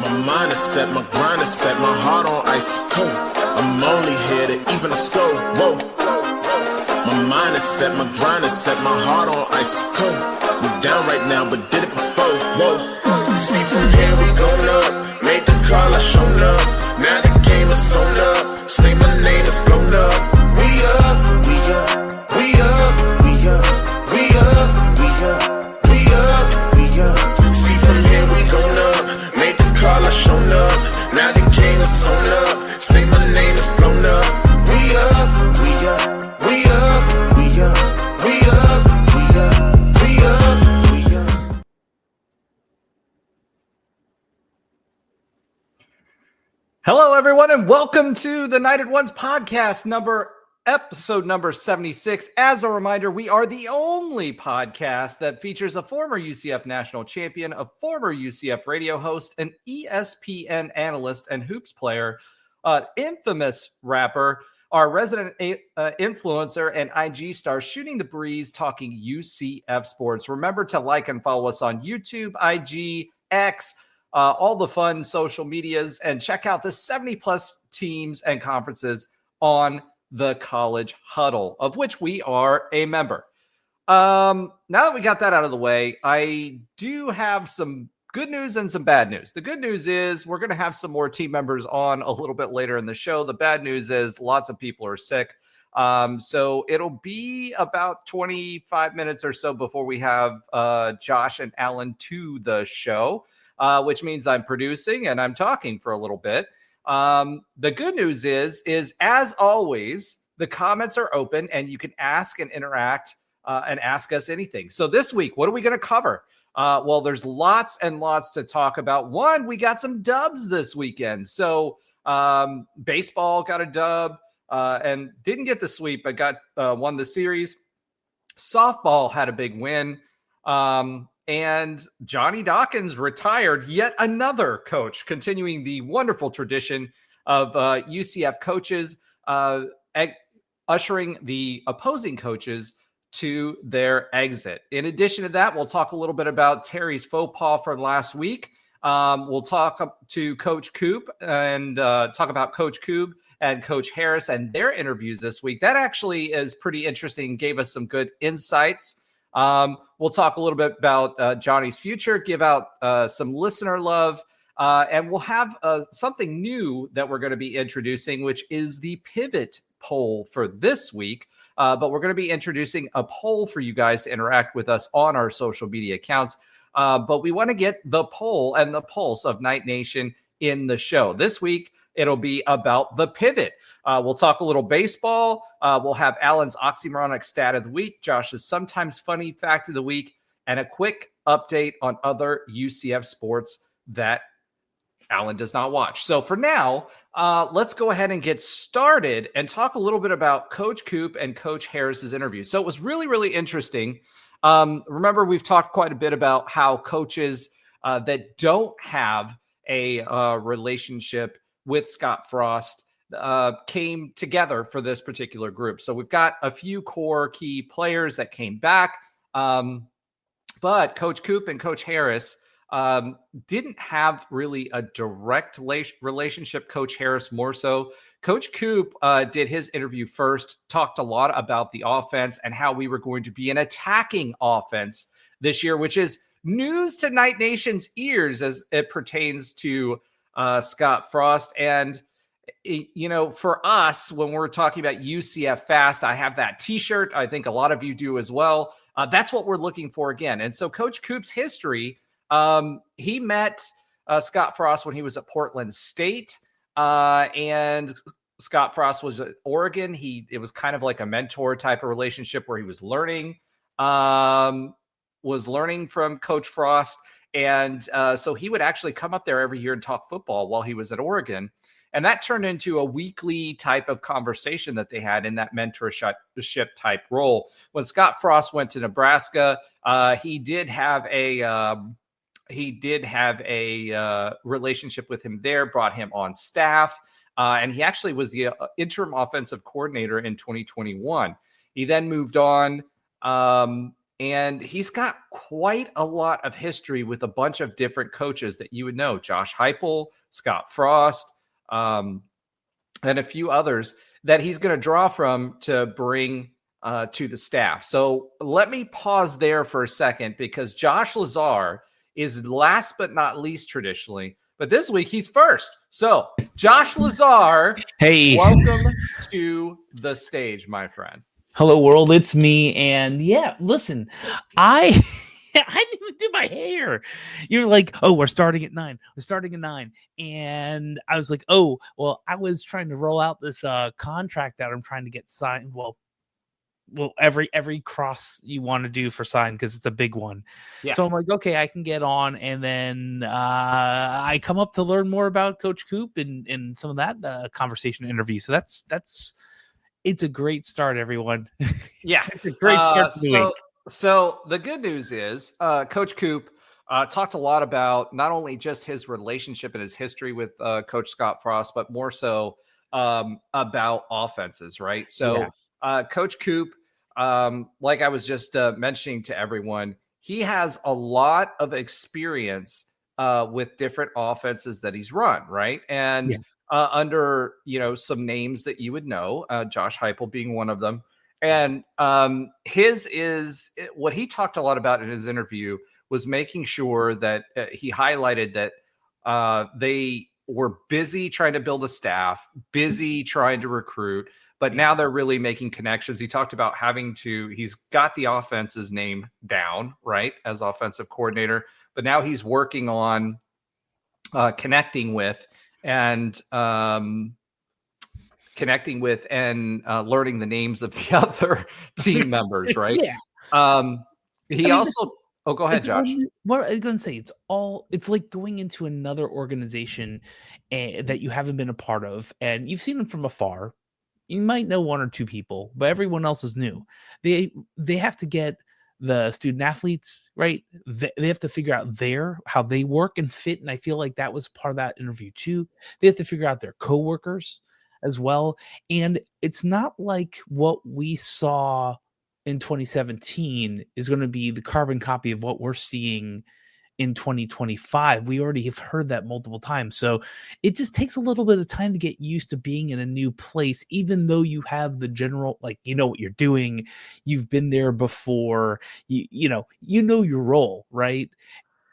My mind is set, my grind is set, my heart on ice is cold. I'm only here to even a score. Whoa. My mind is set, my grind is set, my heart on ice is cold. We down right now, but did it before. Whoa. See from here we going up. Made the call, I shown up. Now the game is sewn up. Say my name is blown up. We up, we up, we up, we up, we up, we up, we up, we up. See from here we going up. Made the call, I shown up. Now the game is sewn up. Say my name is blown up. We up, we up, we up, we up, we up, we up, we up, we up. Hello, everyone, and welcome to the Night at One's podcast episode number 76. As a reminder, we are the only podcast that features a former UCF national champion, a former UCF radio host, an ESPN analyst and hoops player, an infamous rapper, our resident influencer and IG star shooting the breeze, talking UCF sports. Remember to like and follow us on YouTube, IG, X, all the fun social medias, and check out the 70 plus teams and conferences on the College Huddle, of which we are a member. Now that we got that out of the way, I do have some good news and some bad news. The good news is we're going to have some more team members on a little bit later in the show. The bad news is lots of people are sick. So it'll be about 25 minutes or so before we have Josh and Alan to the show. Which means I'm producing and I'm talking for a little bit. The good news is as always, the comments are open and you can ask and interact and ask us anything. So this week, what are we going to cover? Well, there's lots and lots to talk about. One, we got some dubs this weekend. So baseball got a dub and didn't get the sweep, but won the series. Softball had a big win. And Johnny Dawkins retired, yet another coach, continuing the wonderful tradition of UCF coaches ushering the opposing coaches to their exit. In addition to that, we'll talk a little bit about Terry's faux pas from last week. We'll talk to Coach Coop and talk about Coach Coop and Coach Harris and their interviews this week. That actually is pretty interesting, gave us some good insights. We'll talk a little bit about Johnny's future, give out some listener love, and we'll have something new that we're going to be introducing, which is the pivot poll for this week. But we're going to be introducing a poll for you guys to interact with us on our social media accounts. But we want to get the poll and the pulse of Night Nation in the show. This week, it'll be about the pivot. We'll talk a little baseball. We'll have Alan's oxymoronic stat of the week, Josh's sometimes funny fact of the week, and a quick update on other UCF sports that Alan does not watch. So for now, let's go ahead and get started and talk a little bit about Coach Coop and Coach Harris's interview. So it was really, really interesting. Remember, we've talked quite a bit about how coaches that don't have a relationship with Scott Frost came together for this particular group. So we've got a few core key players that came back, but Coach Coop and Coach Harris didn't have really a direct relationship. Coach Harris more so. Coach Coop did his interview first, talked a lot about the offense and how we were going to be an attacking offense this year, which is news to Night Nation's ears as it pertains to Scott Frost. And, you know, for us, when we're talking about UCF Fast, I have that t-shirt. I think a lot of you do as well. That's what we're looking for again. And so Coach Coop's history, he met Scott Frost when he was at Portland State, and Scott Frost was at Oregon. It was kind of like a mentor type of relationship where he was learning from Coach Frost. And so he would actually come up there every year and talk football while he was at Oregon. And that turned into a weekly type of conversation that they had in that mentorship type role. When Scott Frost went to Nebraska, he did have a relationship with him there, brought him on staff. And he actually was the interim offensive coordinator in 2021. He then moved on And he's got quite a lot of history with a bunch of different coaches that you would know: Josh Heupel, Scott Frost, and a few others that he's going to draw from to bring to the staff. So let me pause there for a second, because Josh Lazar is last but not least traditionally, but this week he's first. So Josh Lazar, hey, welcome to the stage, my friend. hello world, it's me. And yeah, listen, I I didn't even do my hair. You're like, oh, we're starting at 9. We're starting at 9. And I was like, oh, well, I was trying to roll out this contract that I'm trying to get signed. Well, every cross you want to do for sign, because it's a big one. Yeah. So I'm like, okay, I can get on. And then I come up to learn more about Coach Coop and some of that conversation interview. So that's it's a great start, everyone. Yeah. It's a great start to the week. So the good news is Coach Coop talked a lot about not only just his relationship and his history with Coach Scott Frost, but more so about offenses, right? So Coach Coop, like I was just mentioning to everyone, he has a lot of experience with different offenses that he's run, right? And under, some names that you would know, Josh Heupel being one of them. And his is what he talked a lot about in his interview was making sure that he highlighted that they were busy trying to build a staff, busy trying to recruit, but now they're really making connections. He talked about he's got the offense's name down, right, as offensive coordinator, but now he's working on connecting with and learning the names of the other team members, right? Go ahead, Josh. What I was going to say, it's like going into another organization that you haven't been a part of, and you've seen them from afar. You might know one or two people, but everyone else is new. They have to get the student athletes right. They have to figure out how they work and fit, and I feel like that was part of that interview too. They have to figure out their coworkers as well, and it's not like what we saw in 2017 is going to be the carbon copy of what we're seeing in 2025. We already have heard that multiple times. So it just takes a little bit of time to get used to being in a new place, even though you have the general, like, what you're doing. You've been there before, you know your role, right?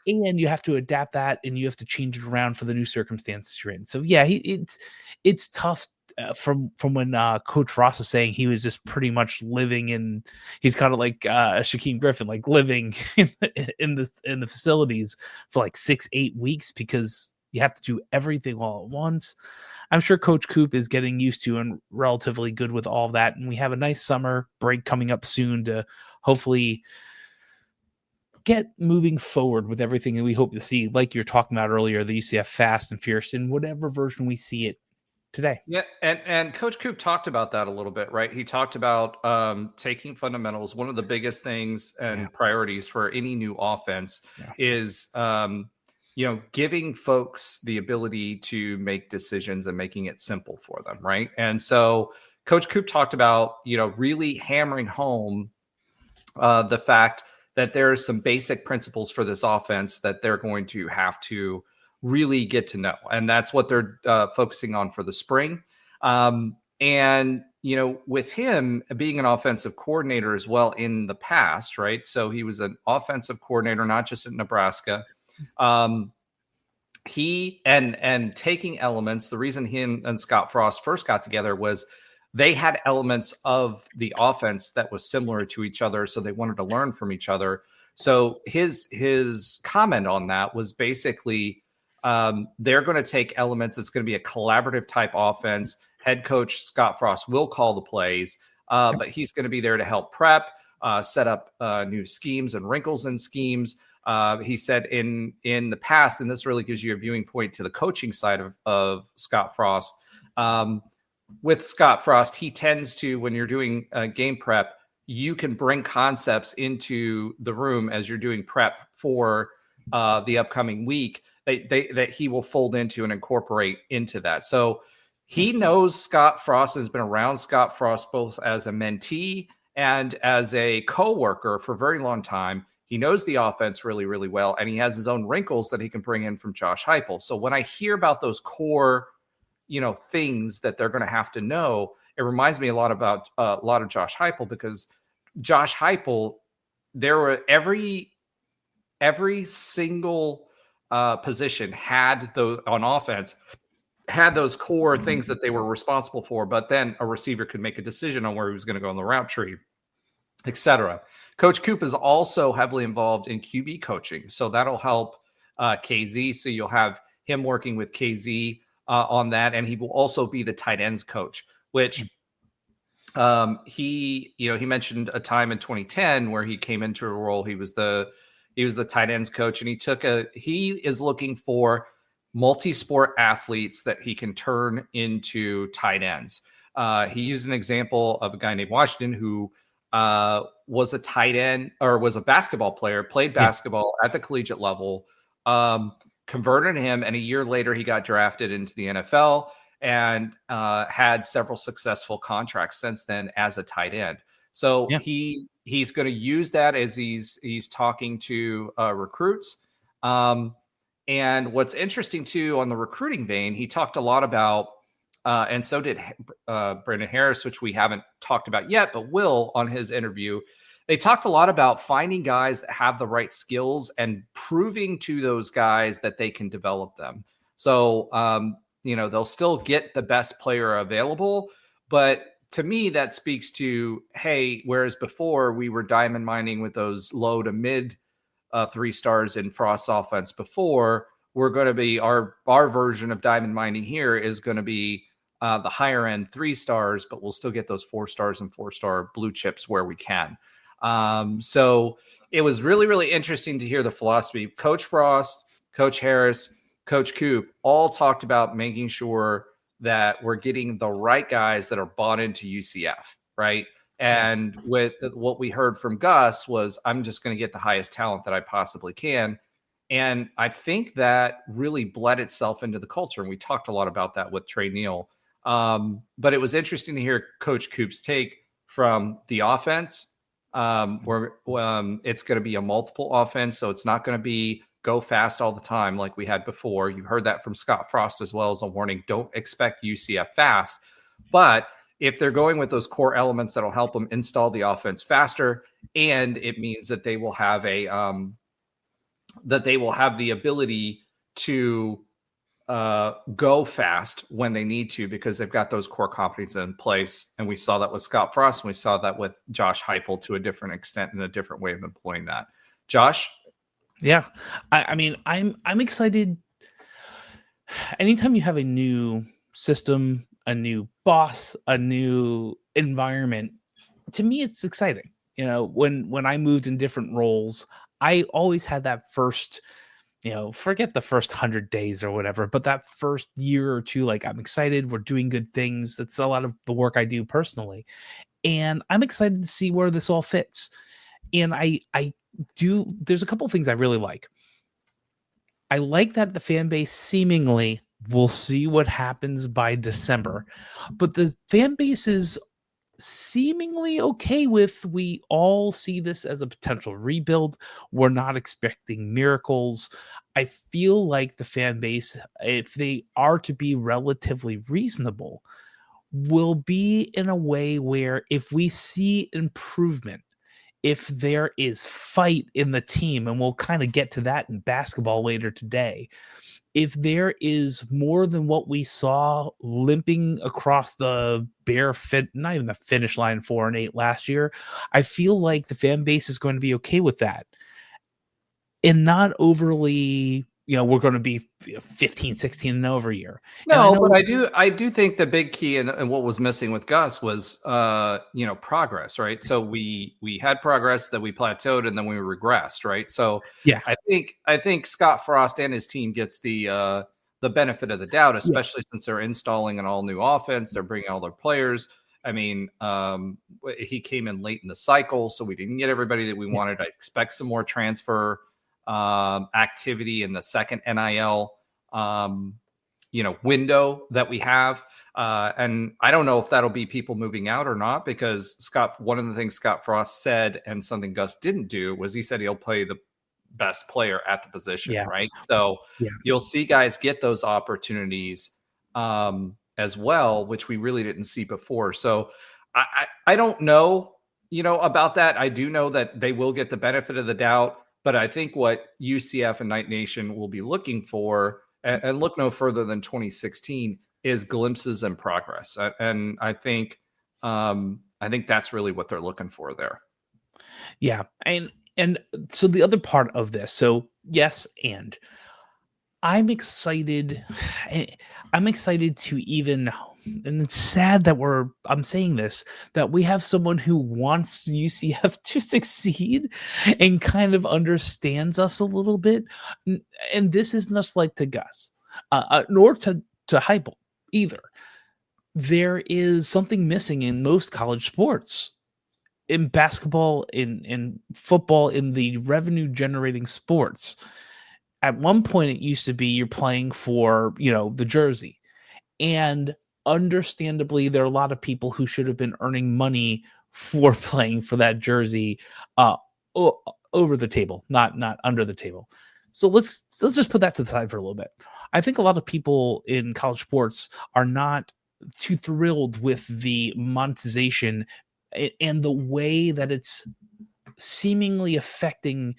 And you have to adapt that, and you have to change it around for the new circumstances you're in. So yeah, it's tough. From when Coach Ross was saying he was just pretty much living in, he's kind of like Shaquem Griffin, like living in the facilities for like 6-8 weeks, because you have to do everything all at once. I'm sure Coach Coop is getting used to and relatively good with all of that. And we have a nice summer break coming up soon to hopefully get moving forward with everything that we hope to see, like you're talking about earlier, the UCF Fast and Fierce in whatever version we see it today. Yeah, and Coach Coop talked about that a little bit, right? He talked about taking fundamentals. One of the biggest things and priorities for any new offense is giving folks the ability to make decisions and making it simple for them, right? And so Coach Coop talked about really hammering home the fact that there are some basic principles for this offense that they're going to have to really get to know. And that's what they're focusing on for the spring. And, with him being an offensive coordinator as well in the past, right? So he was an offensive coordinator, not just at Nebraska. He and taking elements, the reason him and Scott Frost first got together was they had elements of the offense that was similar to each other. So they wanted to learn from each other. So his comment on that was basically, they're going to take elements. It's going to be a collaborative type offense. Head coach Scott Frost will call the plays, but he's going to be there to help prep, set up new schemes and wrinkles in schemes. He said in the past, and this really gives you a viewing point to the coaching side of Scott Frost. With Scott Frost, he tends to, when you're doing game prep, you can bring concepts into the room as you're doing prep for the upcoming week that he will fold into and incorporate into that. So he knows Scott Frost, has been around Scott Frost both as a mentee And as a coworker for a very long time, he knows the offense really, really well, and he has his own wrinkles that he can bring in from Josh Heupel. So when I hear about those core, things that they're going to have to know, it reminds me a lot of Josh Heupel, because Josh Heupel, there were every single position on offense had those core things that they were responsible for, but then a receiver could make a decision on where he was going to go in the route tree, etc. Coach Coop is also heavily involved in QB coaching, so that'll help KZ. So you'll have him working with KZ on that, and he will also be the tight ends coach, which he mentioned a time in 2010 where he came into a role. He was the tight ends coach, and he is looking for multi-sport athletes that he can turn into tight ends. He used an example of a guy named Washington who was a tight end, or was a basketball player, played basketball at the collegiate level, converted him, and a year later he got drafted into the NFL and had several successful contracts since then as a tight end. So he's going to use that as he's talking to recruits. And what's interesting too, on the recruiting vein, he talked a lot about, and so did Brandon Harris, which we haven't talked about yet, but will on his interview. They talked a lot about finding guys that have the right skills and proving to those guys that they can develop them. So, they'll still get the best player available, but to me, that speaks to, hey, whereas before we were diamond mining with those low to mid 3 stars in Frost's offense before, we're going to be our version of diamond mining here is going to be the higher end 3 stars, but we'll still get those 4 stars and 4-star blue chips where we can. So it was really, really interesting to hear the philosophy. Coach Frost, Coach Harris, Coach Coop all talked about making sure that we're getting the right guys that are bought into UCF, right? And with what we heard from Gus was, I'm just going to get the highest talent that I possibly can. And I think that really bled itself into the culture. And we talked a lot about that with Trey Neal. But it was interesting to hear Coach Coop's take from the offense, where it's going to be a multiple offense. So it's not going to be go fast all the time like we had before. You heard that from Scott Frost as well as a warning. Don't expect UCF fast. But if they're going with those core elements, that'll help them install the offense faster. And it means that they will have the ability to go fast when they need to, because they've got those core competencies in place. And we saw that with Scott Frost, and we saw that with Josh Heupel to a different extent and a different way of employing that. Josh? Yeah. I'm excited. Anytime you have a new system, a new boss, a new environment, to me, it's exciting. When I moved in different roles, I always had that first, forget the first 100 days or whatever, but that first year or two, like, I'm excited, we're doing good things. That's a lot of the work I do personally. And I'm excited to see where this all fits. And there's a couple of things I really like. I like that the fan base seemingly will see what happens by December, but the fan base is seemingly okay with, we all see this as a potential rebuild. We're not expecting miracles. I feel like the fan base, if they are to be relatively reasonable, will be in a way where if we see improvement, if there is fight in the team, and we'll kind of get to that in basketball later today, if there is more than what we saw limping across the not even the finish line 4-8 last year, I feel like the fan base is going to be okay with that. And not overly, we're going to be 15-16 and over a year. No, but I do think the big key and what was missing with Gus was progress, right? So we had progress, that we plateaued, and then we regressed, right? So yeah, I think Scott Frost and his team gets the benefit of the doubt, especially since they're installing an all new offense. They're bringing all their players. I mean, he came in late in the cycle, so we didn't get everybody that we wanted. I expect some more transfer activity in the second NIL window that we have. And I don't know if that'll be people moving out or not, because one of the things Scott Frost said, and something Gus didn't do, was he said he'll play the best player at the position, right? So you'll see guys get those opportunities as well, which we really didn't see before. So I don't know, about that. I do know that they will get the benefit of the doubt, but I think what UCF and Night Nation will be looking for, and look no further than 2016, is glimpses and progress. And I think that's really what they're looking for there. Yeah. And so the other part of this, so yes, and I'm excited to even, and it's sad that I'm saying this, that we have someone who wants UCF to succeed and kind of understands us a little bit. And this isn't just like to Gus, nor to Heupel either. There is something missing in most college sports. In basketball, in football, in the revenue generating sports. At one point, it used to be you're playing for, the jersey. And understandably, there are a lot of people who should have been earning money for playing for that jersey over the table, not under the table. So let's just put that to the side for a little bit. I think a lot of people in college sports are not too thrilled with the monetization and the way that it's seemingly affecting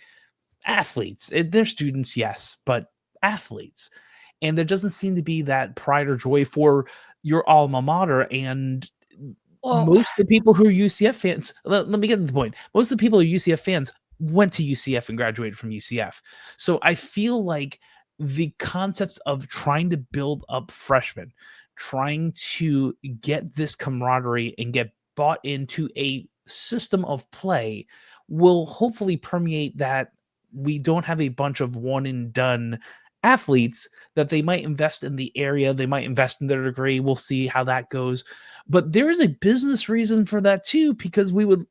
athletes. They're students, yes, but athletes. And there doesn't seem to be that pride or joy for your alma mater. And most of the people who are UCF fans, let me get to the point. Most of the people who are UCF fans went to UCF and graduated from UCF. So I feel like the concepts of trying to build up freshmen, trying to get this camaraderie and get bought into a system of play will hopefully permeate that we don't have a bunch of one and done athletes, that they might invest in the area, they might invest in their degree. We'll see how that goes. But there is a business reason for that too, because we would,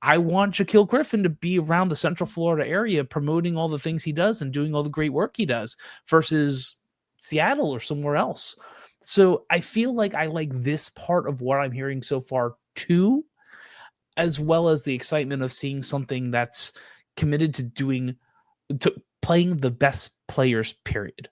I want Shaquille Griffin to be around the Central Florida area promoting all the things he does and doing all the great work he does versus Seattle or somewhere else. So I feel like I like this part of what I'm hearing so far too, as well as the excitement of seeing something that's committed to playing the best players, period.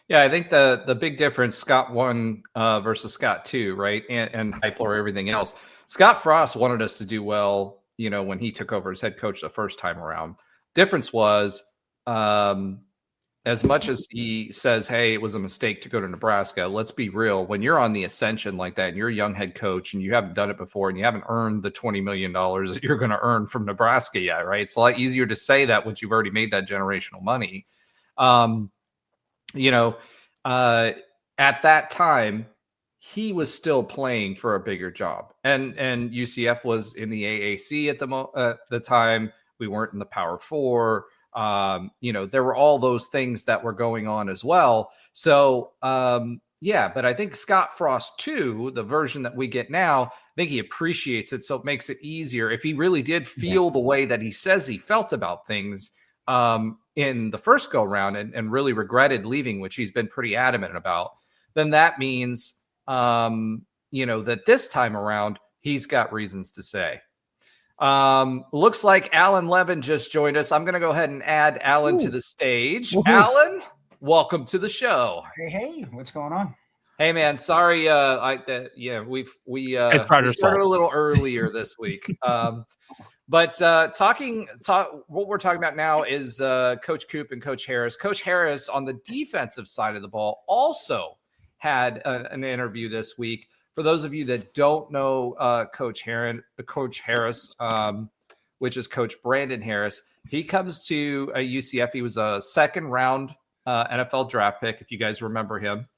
Yeah, I think the big difference, Scott 1 versus Scott 2, right? And Heupel or everything else. Scott Frost wanted us to do well, when he took over as head coach the first time around. Difference was, as much as he says, hey, it was a mistake to go to Nebraska, let's be real. When you're on the ascension like that and you're a young head coach and you haven't done it before and you haven't earned the $20 million that you're going to earn from Nebraska yet, right? It's a lot easier to say that once you've already made that generational money. At that time, he was still playing for a bigger job. And UCF was in the AAC at the time. We weren't in the Power Four. There were all those things that were going on as well. So, but I think Scott Frost 2, the version that we get now, I think he appreciates it. So it makes it easier. If he really did feel the way that he says he felt about things in the first go round and really regretted leaving, which he's been pretty adamant about, then that means, that this time around, he's got reasons to say. Looks like Alan Levin just joined us. I'm going to go ahead and add Alan to the stage. Woo-hoo. Alan, welcome to the show. Hey, what's going on? Hey man, sorry. We started a little earlier this week. But what we're talking about now is Coach Coop and Coach Harris. Coach Harris on the defensive side of the ball also had an interview this week. For those of you that don't know Coach Harris, which is Coach Brandon Harris, he comes to UCF. He was a second-round NFL draft pick, if you guys remember him.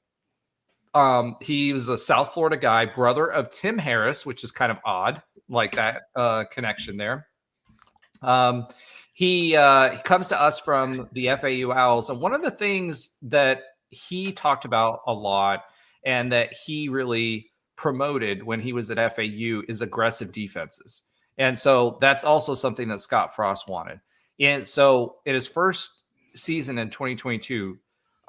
He was a South Florida guy, brother of Tim Harris, which is kind of odd, like that connection there. He comes to us from the FAU Owls, and one of the things that he talked about a lot and that he really promoted when he was at FAU is aggressive defenses. And so that's also something that Scott Frost wanted. And so in his first season in 2022,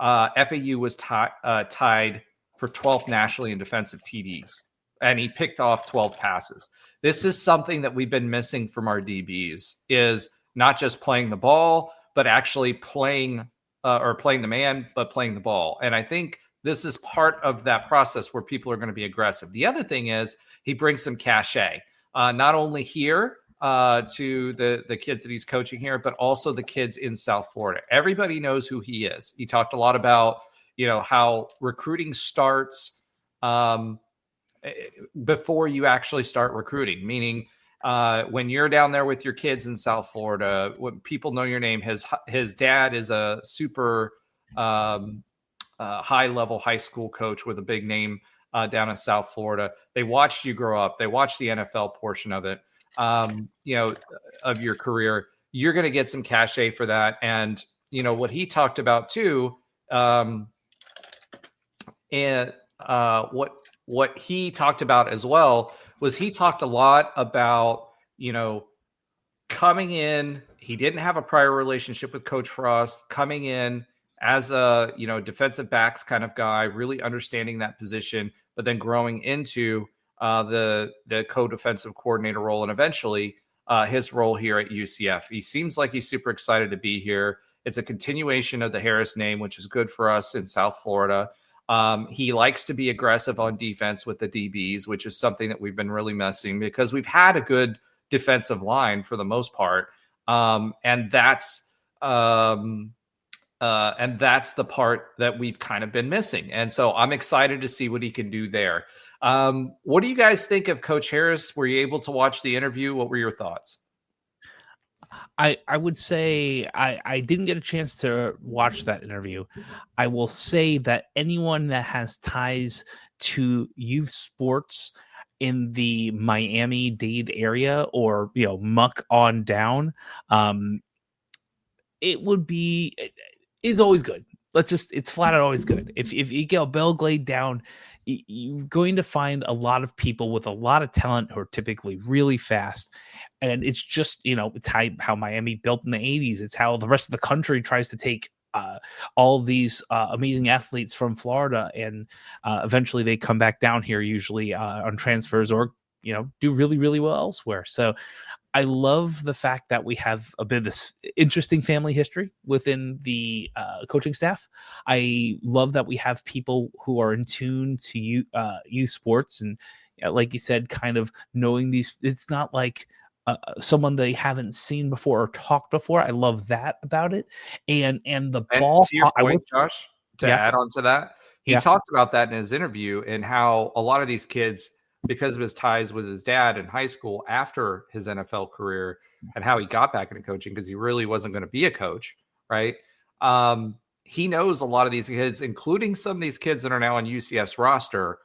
FAU was tied for 12th nationally in defensive TDs, and he picked off 12 passes. This is something that we've been missing from our DBs, is not just playing the ball, but actually playing the man, but playing the ball. And I think this is part of that process where people are going to be aggressive. The other thing is he brings some cachet, not only here to the kids that he's coaching here, but also the kids in South Florida. Everybody knows who he is. He talked a lot about, how recruiting starts before you actually start recruiting, meaning when you're down there with your kids in South Florida, when people know your name, his dad is a super high-level high school coach with a big name down in South Florida. They watched you grow up. They watched the NFL portion of it, of your career. You're going to get some cachet for that. And, what he talked about too, what he talked about as well was he talked a lot about, coming in. He didn't have a prior relationship with Coach Frost, coming in as a, defensive backs kind of guy, really understanding that position, but then growing into the co-defensive coordinator role and eventually his role here at UCF. He seems like he's super excited to be here. It's a continuation of the Harris name, which is good for us in South Florida. He likes to be aggressive on defense with the DBs, which is something that we've been really missing because we've had a good defensive line for the most part. And that's the part that we've kind of been missing. And so I'm excited to see what he can do there. What do you guys think of Coach Harris? Were you able to watch the interview? What were your thoughts? I would say I didn't get a chance to watch that interview. I will say that anyone that has ties to youth sports in the Miami-Dade area or, muck on down, is always good. It's flat out always good. If you get a Belgrade down, you're going to find a lot of people with a lot of talent who are typically really fast. And it's just, it's how Miami built in the 80s. It's how the rest of the country tries to take all of these amazing athletes from Florida. And eventually they come back down here, usually on transfers or, do really, really well elsewhere. So I love the fact that we have a bit of this interesting family history within the coaching staff. I love that we have people who are in tune to youth sports and, like you said, kind of knowing these. It's not like someone they haven't seen before or talked before. I love that about it. And the ball. To your point, Josh, add on to that, he talked about that in his interview and how a lot of these kids, because of his ties with his dad in high school after his NFL career and how he got back into coaching because he really wasn't going to be a coach, right? He knows a lot of these kids, including some of these kids that are now on UCF's roster,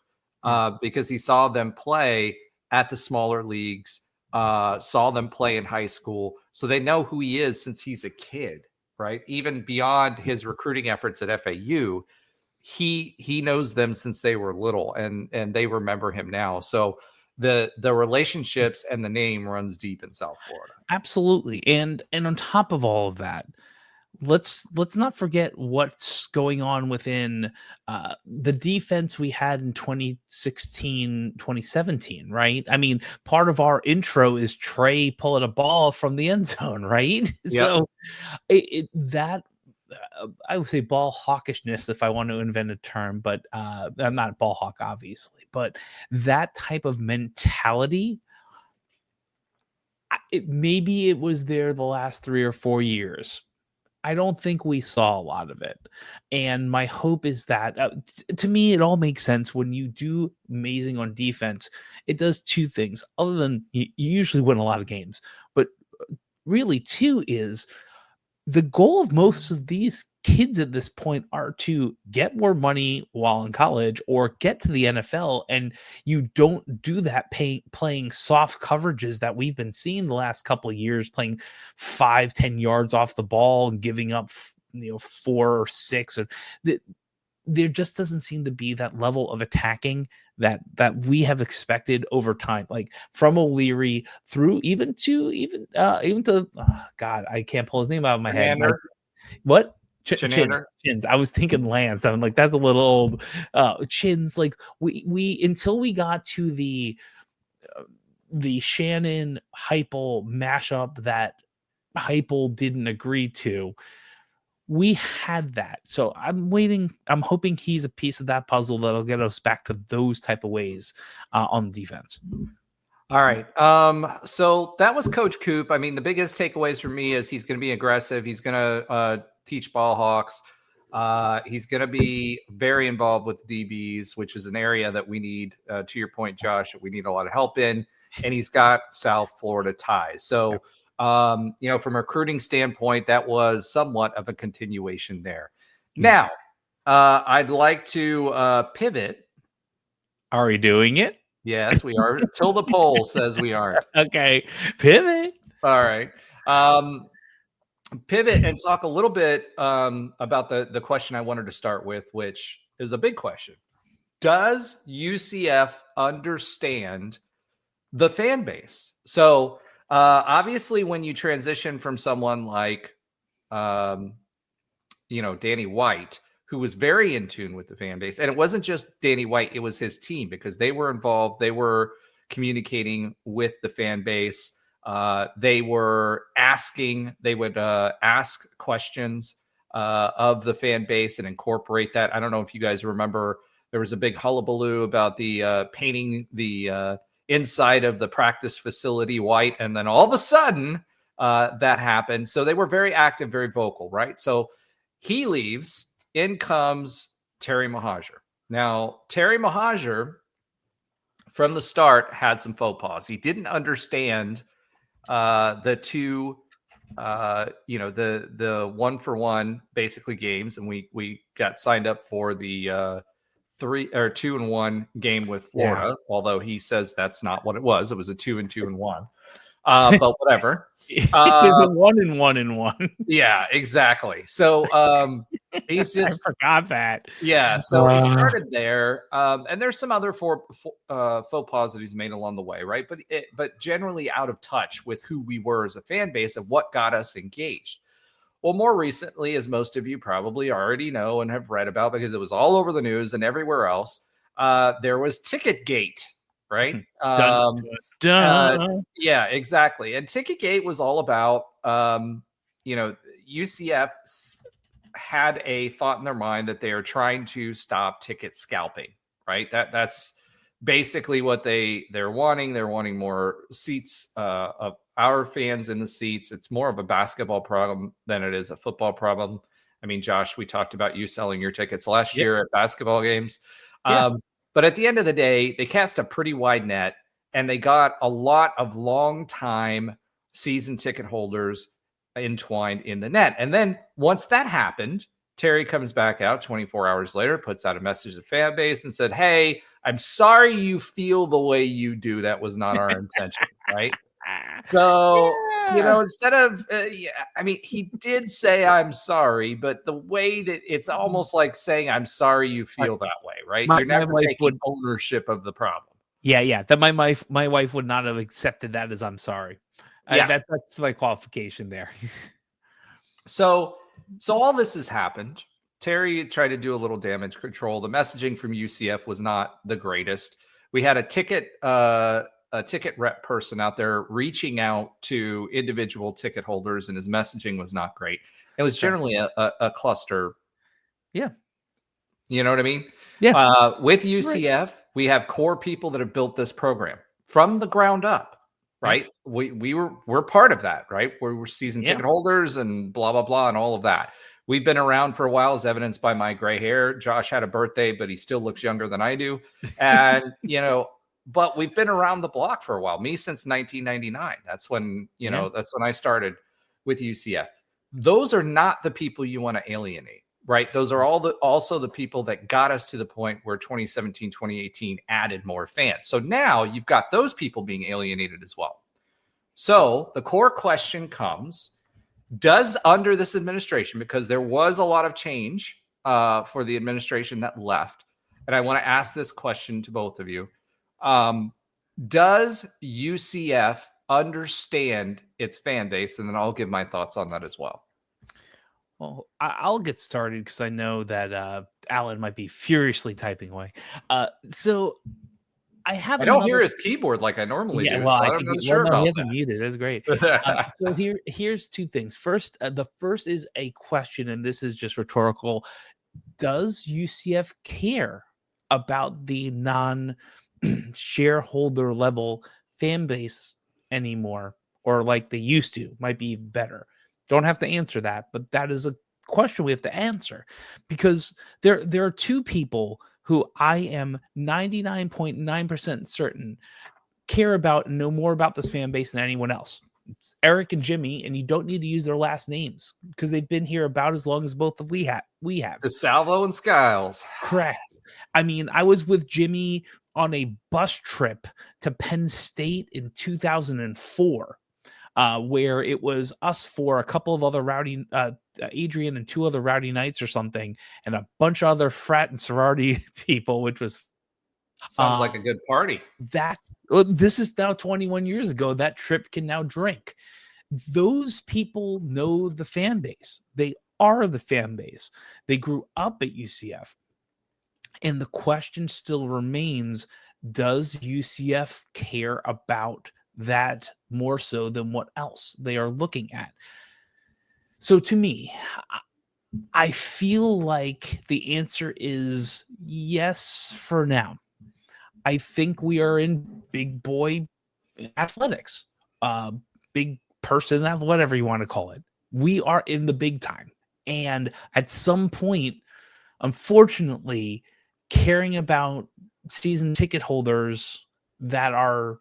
because he saw them play at the smaller leagues, saw them play in high school. So they know who he is since he's a kid, right? Even beyond his recruiting efforts at FAU, he knows them since they were little and they remember him now. So the relationships and the name runs deep in South Florida. Absolutely. And on top of all of that, let's not forget what's going on within the defense we had in 2016, 2017, right? I mean, part of our intro is Trey pulling a ball from the end zone, right? Yep. So I would say ball hawkishness, if I want to invent a term, but I'm not ball hawk, obviously, but that type of mentality, maybe it was there the last 3 or 4 years. I don't think we saw a lot of it. And my hope is that, to me, it all makes sense. When you do amazing on defense, it does two things. Other than you usually win a lot of games, but really two is the goal of most of these kids at this point are to get more money while in college or get to the NFL. And you don't do that playing soft coverages that we've been seeing the last couple of years, playing 5-10 yards off the ball and giving up 4 or 6. There just doesn't seem to be that level of attacking that we have expected over time, like from O'Leary through even to God, I can't pull his name out of my head. What? Chins. I was thinking Lance. I'm like, that's a little old. Chins. Like we until we got to the Shannon Heupel mashup that Heupel didn't agree to. We had that. So I'm waiting. I'm hoping he's a piece of that puzzle that'll get us back to those type of ways on defense. All right. So that was Coach Coop. I mean, the biggest takeaways for me is he's going to be aggressive. He's going to teach ball hawks. He's going to be very involved with DBs, which is an area that we need, to your point, Josh, that we need a lot of help in. And he's got South Florida ties. So, from a recruiting standpoint, that was somewhat of a continuation there. Now, I'd like to pivot. Are we doing it? Yes, we are. Till the poll says we aren't. Okay, pivot. All right. Pivot and talk a little bit about the question I wanted to start with, which is a big question. Does UCF understand the fan base? So obviously when you transition from someone like, Danny White, who was very in tune with the fan base, and it wasn't just Danny White, it was his team because they were involved. They were communicating with the fan base. They would ask questions of the fan base and incorporate that. I don't know if you guys remember, there was a big hullabaloo about the painting the inside of the practice facility white. And then all of a sudden that happened. So they were very active, very vocal, right? So he leaves, in comes Terry Mohajir. Now, Terry Mohajir from the start had some faux pas. He didn't understand the two, the 1-for-1 basically games, and we got signed up for the 2-and-1 game with Florida. Although he says that's not what it was. It was a 2-and-2-and-1. But whatever. It's a 1-and-1-and-1. Yeah, exactly. So he's just I forgot that. Yeah, so he started there, and there's some other faux pas that he's made along the way, right? But generally out of touch with who we were as a fan base and what got us engaged. Well, more recently, as most of you probably already know and have read about, because it was all over the news and everywhere else, there was Ticketgate, right? Yeah, exactly. And Ticketgate was all about, UCF had a thought in their mind that they are trying to stop ticket scalping, right? That's basically what they're wanting. They're wanting more seats of our fans in the seats. It's more of a basketball problem than it is a football problem. I mean, Josh, we talked about you selling your tickets last year at basketball games. But at the end of the day, they cast a pretty wide net, and they got a lot of long-time season ticket holders entwined in the net. And then once that happened, Terry comes back out 24 hours later, puts out a message to the fan base and said, "Hey, I'm sorry you feel the way you do. That was not our intention." Right? So, instead of, he did say, "I'm sorry," but the way that it's almost like saying, "I'm sorry you feel that way," right? You're never taking ownership of the problem. Yeah. That my wife would not have accepted that as "I'm sorry." Yeah. That's my qualification there. So all this has happened. Terry tried to do a little damage control. The messaging from UCF was not the greatest. We had a ticket rep person out there reaching out to individual ticket holders, and his messaging was not great. It was generally a cluster. Yeah. You know what I mean? Yeah. With UCF, we have core people that have built this program from the ground up. Right. We're part of that, right? We're season ticket holders and blah, blah, blah, and all of that. We've been around for a while, as evidenced by my gray hair. Josh had a birthday, but he still looks younger than I do. And, but we've been around the block for a while. Me since 1999. That's when, that's when I started with UCF. Those are not the people you want to alienate, right? Those are also the people that got us to the point where 2017, 2018 added more fans. So now you've got those people being alienated as well. So the core question comes, does under this administration, because there was a lot of change for the administration that left, and I want to ask this question to both of you, does UCF understand its fan base? And then I'll give my thoughts on that as well. Well, I'll get started because I know that Alan might be furiously typing away. So I have I don't hear another. his keyboard like I normally Yeah, do, well, so I I'm think not well, sure no, he about hasn't muted. That's great. that. So here's two things. First, the first is a question, and this is just rhetorical. Does UCF care about the non-shareholder level fan base anymore, or like they used to? Might be even better. Don't have to answer that, but that is a question we have to answer because there are two people who I am 99.9% certain care about and know more about this fan base than anyone else. It's Eric and Jimmy, and you don't need to use their last names because they've been here about as long as both of we have. DeSalvo and Skiles. Correct. I mean, I was with Jimmy on a bus trip to Penn State in 2004, where it was us four, a couple of other Adrian and two other rowdy knights or something, and a bunch of other frat and sorority people, which was Sounds like a good party. this is now 21 years ago. That trip can now drink. Those people know the fan base. They are the fan base. They grew up at UCF. And the question still remains, does UCF care about that more so than what else they are looking at? So to me, I feel like the answer is yes for now. I think we are in big boy athletics, big person, whatever you want to call it. We are in the big time. And at some point, unfortunately, caring about season ticket holders that are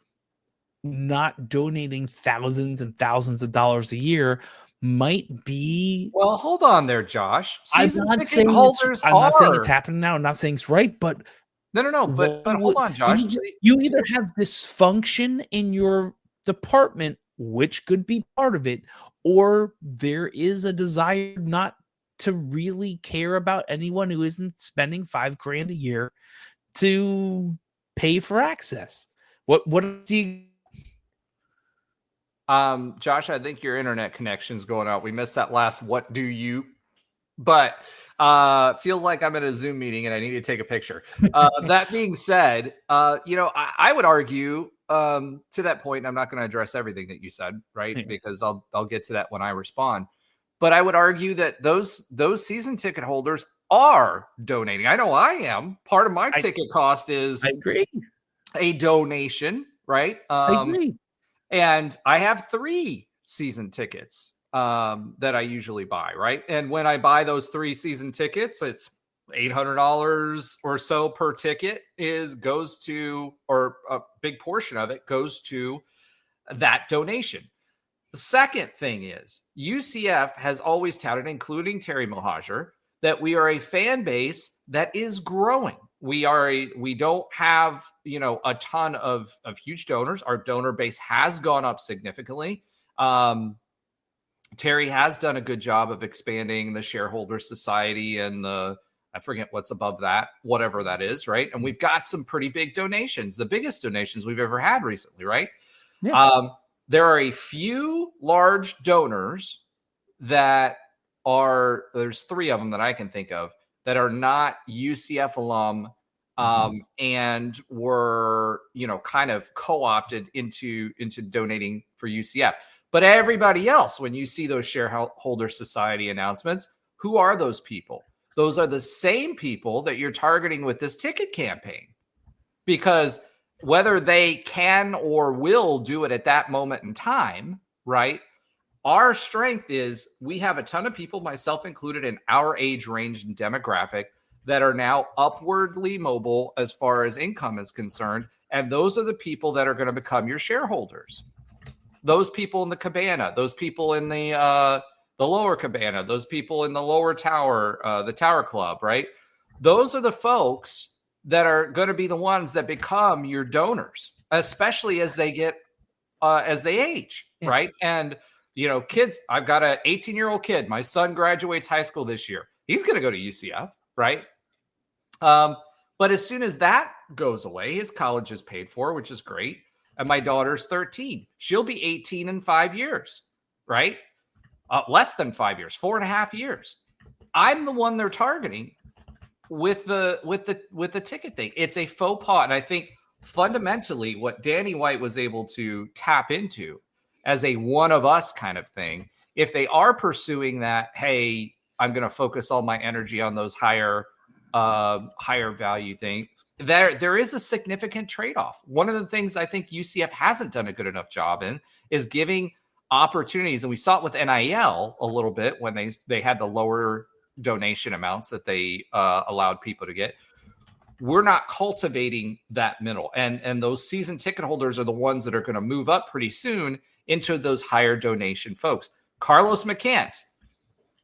not donating thousands and thousands of dollars a year might be. Well, hold on there, Josh. Season ticket holders I'm not saying it's are. happening now. I'm not saying it's right, but No. But hold on, Josh. You either have dysfunction in your department, which could be part of it, or there is a desire not to really care about anyone who isn't spending $5,000 a year to pay for access. What do you? Josh, I think your internet connection's going out. We missed that last "what do you?" But feels like I'm in a Zoom meeting and I need to take a picture. That being said, I would argue to that point. I'm not going to address everything that you said, right? Yeah. Because I'll get to that when I respond. But I would argue that those season ticket holders are donating. I know I am. Part of my ticket cost is I agree. a donation, right? I agree. And I have 3 season tickets that I usually buy, right? And when I buy those 3 season tickets, it's $800 or so per ticket goes to, or a big portion of it goes to that donation. The second thing is UCF has always touted, including Terry Mohajer, that we are a fan base that is growing. We don't have, a ton of huge donors. Our donor base has gone up significantly. Terry has done a good job of expanding the shareholder society and I forget what's above that, whatever that is, right? And we've got some pretty big donations, the biggest donations we've ever had recently, right? Yeah. There are a few large donors there's 3 of them that I can think of that are not UCF alum and were, kind of co-opted into donating for UCF. But everybody else, when you see those shareholder society announcements, who are those people? Those are the same people that you're targeting with this ticket campaign, because whether they can or will do it at that moment in time, right? Our strength is we have a ton of people, myself included, in our age range and demographic that are now upwardly mobile as far as income is concerned. And those are the people that are going to become your shareholders. Those people in the cabana, those people in the lower cabana, those people in the lower tower, the tower club, right? Those are the folks that are going to be the ones that become your donors, especially as they age, right? And kids, I've got an 18-year-old kid. My son graduates high school this year. He's going to go to UCF, right? But as soon as that goes away, his college is paid for, which is great. And my daughter's 13. She'll be 18 in 5 years, right? less than 5 years, 4.5 years. I'm the one they're targeting with the ticket thing. It's a faux pas. And I think fundamentally what Danny White was able to tap into as a one of us kind of thing, if they are pursuing that, hey, I'm going to focus all my energy on those higher value things, there is a significant trade-off. One of the things I think UCF hasn't done a good enough job in is giving opportunities. And we saw it with NIL a little bit when they had the lower donation amounts that they allowed people to get. We're not cultivating that middle. And those season ticket holders are the ones that are going to move up pretty soon into those higher donation folks. Carlos McCants,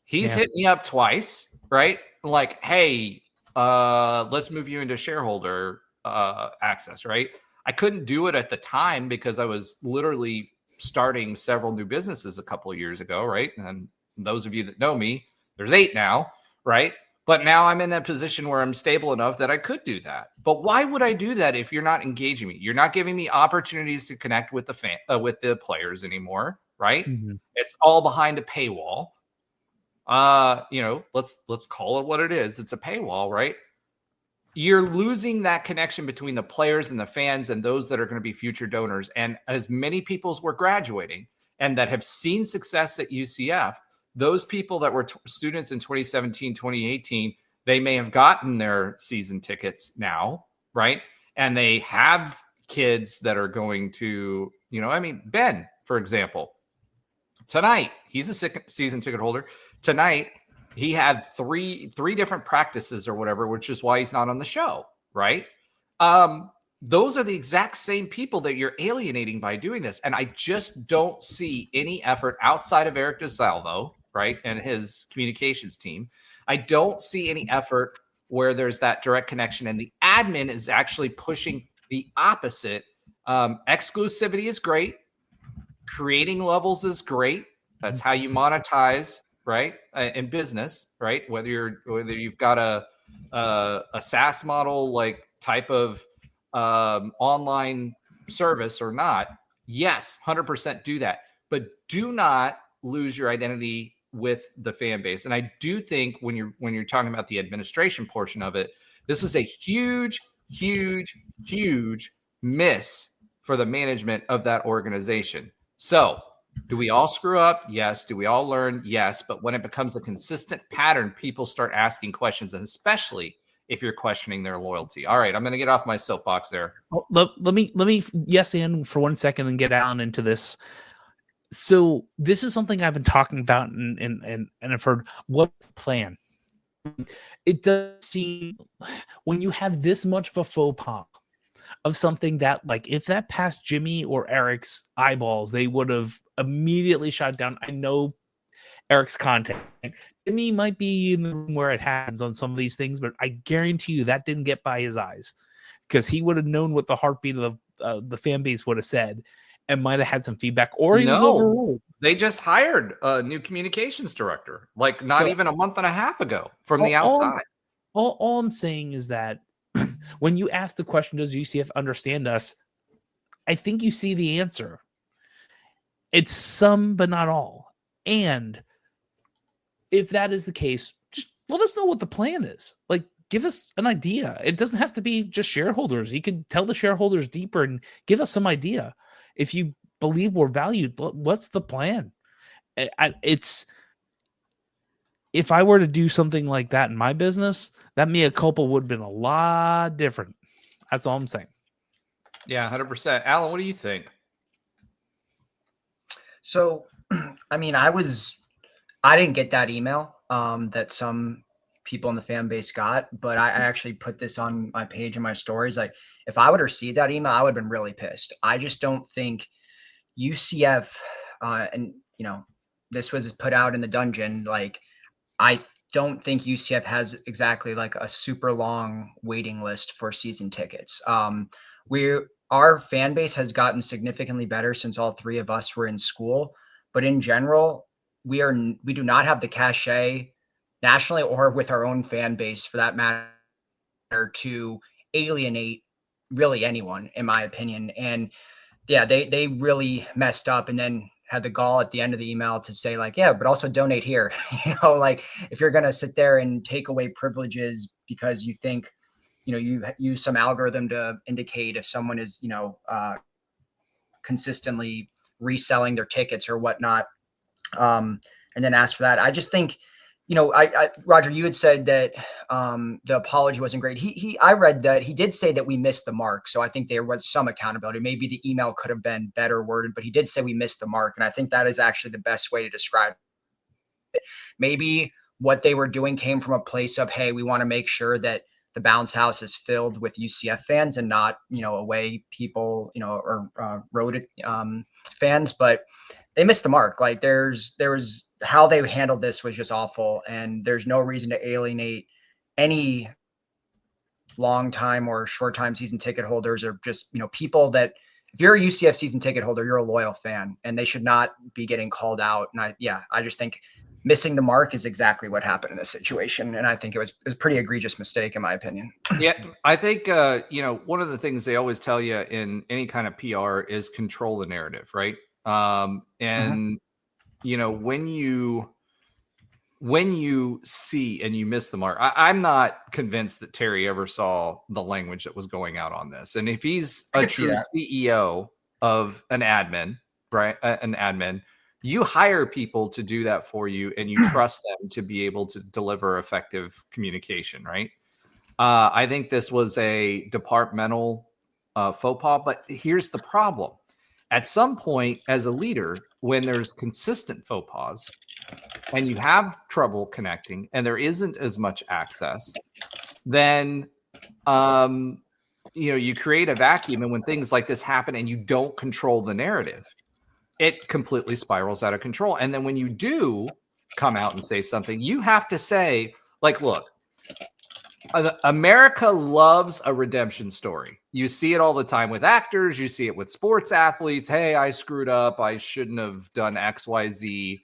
he's hit me up twice, right? Like, hey, let's move you into shareholder access, right? I couldn't do it at the time because I was literally starting several new businesses a couple of years ago, right? And those of you that know me, there's 8 now, right? But now I'm in a position where I'm stable enough that I could do that. But why would I do that if you're not engaging me? You're not giving me opportunities to connect with the players anymore, right? Mm-hmm. It's all behind a paywall. Let's call it what it is. It's a paywall, right? You're losing that connection between the players and the fans and those that are going to be future donors. And as many people as were graduating and that have seen success at UCF, those people that were students in 2017, 2018, they may have gotten their season tickets now, right? And they have kids that are going to, Ben, for example, tonight, he's a season ticket holder. Tonight, he had three different practices or whatever, which is why he's not on the show, right? Those are the exact same people that you're alienating by doing this. And I just don't see any effort outside of Eric DeSalvo, right, and his communications team. I don't see any effort where there's that direct connection. And the admin is actually pushing the opposite. Exclusivity is great. Creating levels is great. That's how you monetize, right, in business, right? Whether you've got a SaaS model like type of online service or not, yes, 100% do that. But do not lose your identity with the fan base. And I do think when you're talking about the administration portion of it, this is a huge, huge, huge miss for the management of that organization. So do we all screw up? Yes. Do we all learn? Yes. But when it becomes a consistent pattern, people start asking questions, and especially if you're questioning their loyalty. All right, I'm going to get off my soapbox there. Let me yes and for 1 second and get down into this. So this is something I've been talking about and I've heard. What plan? It does seem when you have this much of a faux pas of something that, like, if that passed Jimmy or Eric's eyeballs, they would have immediately shot down. I know Eric's content. Jimmy might be in the room where it happens on some of these things, but I guarantee you that didn't get by his eyes, because he would have known what the heartbeat of the fan base would have said and might have had some feedback, or he was overruled. They just hired a new communications director, like not even a month and a half ago from the outside. All I'm saying is that when you ask the question, does UCF understand us? I think you see the answer. It's some, but not all. And if that is the case, just let us know what the plan is. Like, give us an idea. It doesn't have to be just shareholders. You could tell the shareholders deeper and give us some idea. If you believe we're valued, what's the plan? If I were to do something like that in my business, that mea culpa would have been a lot different. That's all I'm saying. Yeah, 100%. Alan, what do you think? So, I mean, I didn't get that email that some people in the fan base got, but I actually put this on my page and my stories. Like, if I would have received that email, I would have been really pissed. I just don't think UCF, and this was put out in the dungeon. Like, I don't think UCF has exactly like a super long waiting list for season tickets. Our fan base has gotten significantly better since all three of us were in school, but in general, we do not have the cachet nationally or with our own fan base, for that matter, to alienate really anyone, in my opinion. And yeah, they really messed up. And then had the gall at the end of the email to say like, yeah, but also donate here. Like if you're going to sit there and take away privileges because you think, you use some algorithm to indicate if someone is, consistently reselling their tickets or whatnot, and then ask for that. I just think, Roger, you had said that the apology wasn't great. I read that he did say that we missed the mark. So I think there was some accountability. Maybe the email could have been better worded, but he did say we missed the mark. And I think that is actually the best way to describe it. Maybe what they were doing came from a place of, hey, we want to make sure that the bounce house is filled with UCF fans and not, away people, or road fans. But they missed the mark. Like there was how they handled this was just awful. And there's no reason to alienate any long time or short time season ticket holders, or just, people that, if you're a UCF season ticket holder, you're a loyal fan, and they should not be getting called out. And I just think missing the mark is exactly what happened in this situation. And I think it was a pretty egregious mistake, in my opinion. Yeah, I think, one of the things they always tell you in any kind of PR is control the narrative, right? When you see and you miss the mark, I'm not convinced that Terry ever saw the language that was going out on this. And if he's a true CEO of an admin, right? An admin, you hire people to do that for you, and you trust them to be able to deliver effective communication, right? I think this was a departmental faux pas, but here's the problem. At some point, as a leader, when there's consistent faux pas and you have trouble connecting and there isn't as much access, then you create a vacuum. And when things like this happen and you don't control the narrative, it completely spirals out of control. And then when you do come out and say something, you have to say, like, look, America loves a redemption story. You see it all the time with actors. You see it with sports athletes. Hey, I screwed up. I shouldn't have done X, Y, Z.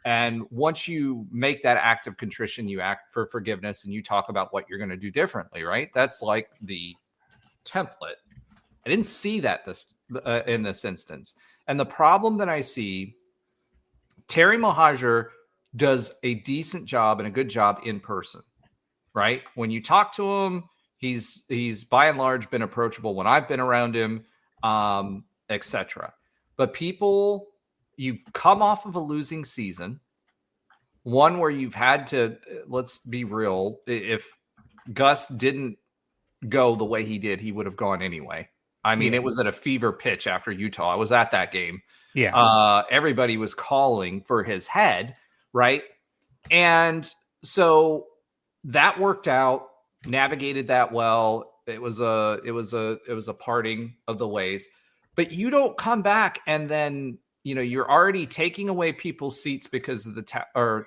And once you make that act of contrition, you act for forgiveness and you talk about what you're going to do differently, right? That's like the template. I didn't see that in this instance. And the problem that I see, Terry Mohajir does a decent job and a good job in person. Right? When you talk to him, he's by and large been approachable when I've been around him, etc. But people, you've come off of a losing season, one where you've had to, let's be real, if Gus didn't go the way he did, he would have gone anyway. I mean, It was at a fever pitch after Utah. I was at that game. Yeah. Everybody was calling for his head, right? And so that worked out, navigated that well. It was a parting of the ways, but you don't come back and then, you're already taking away people's seats because of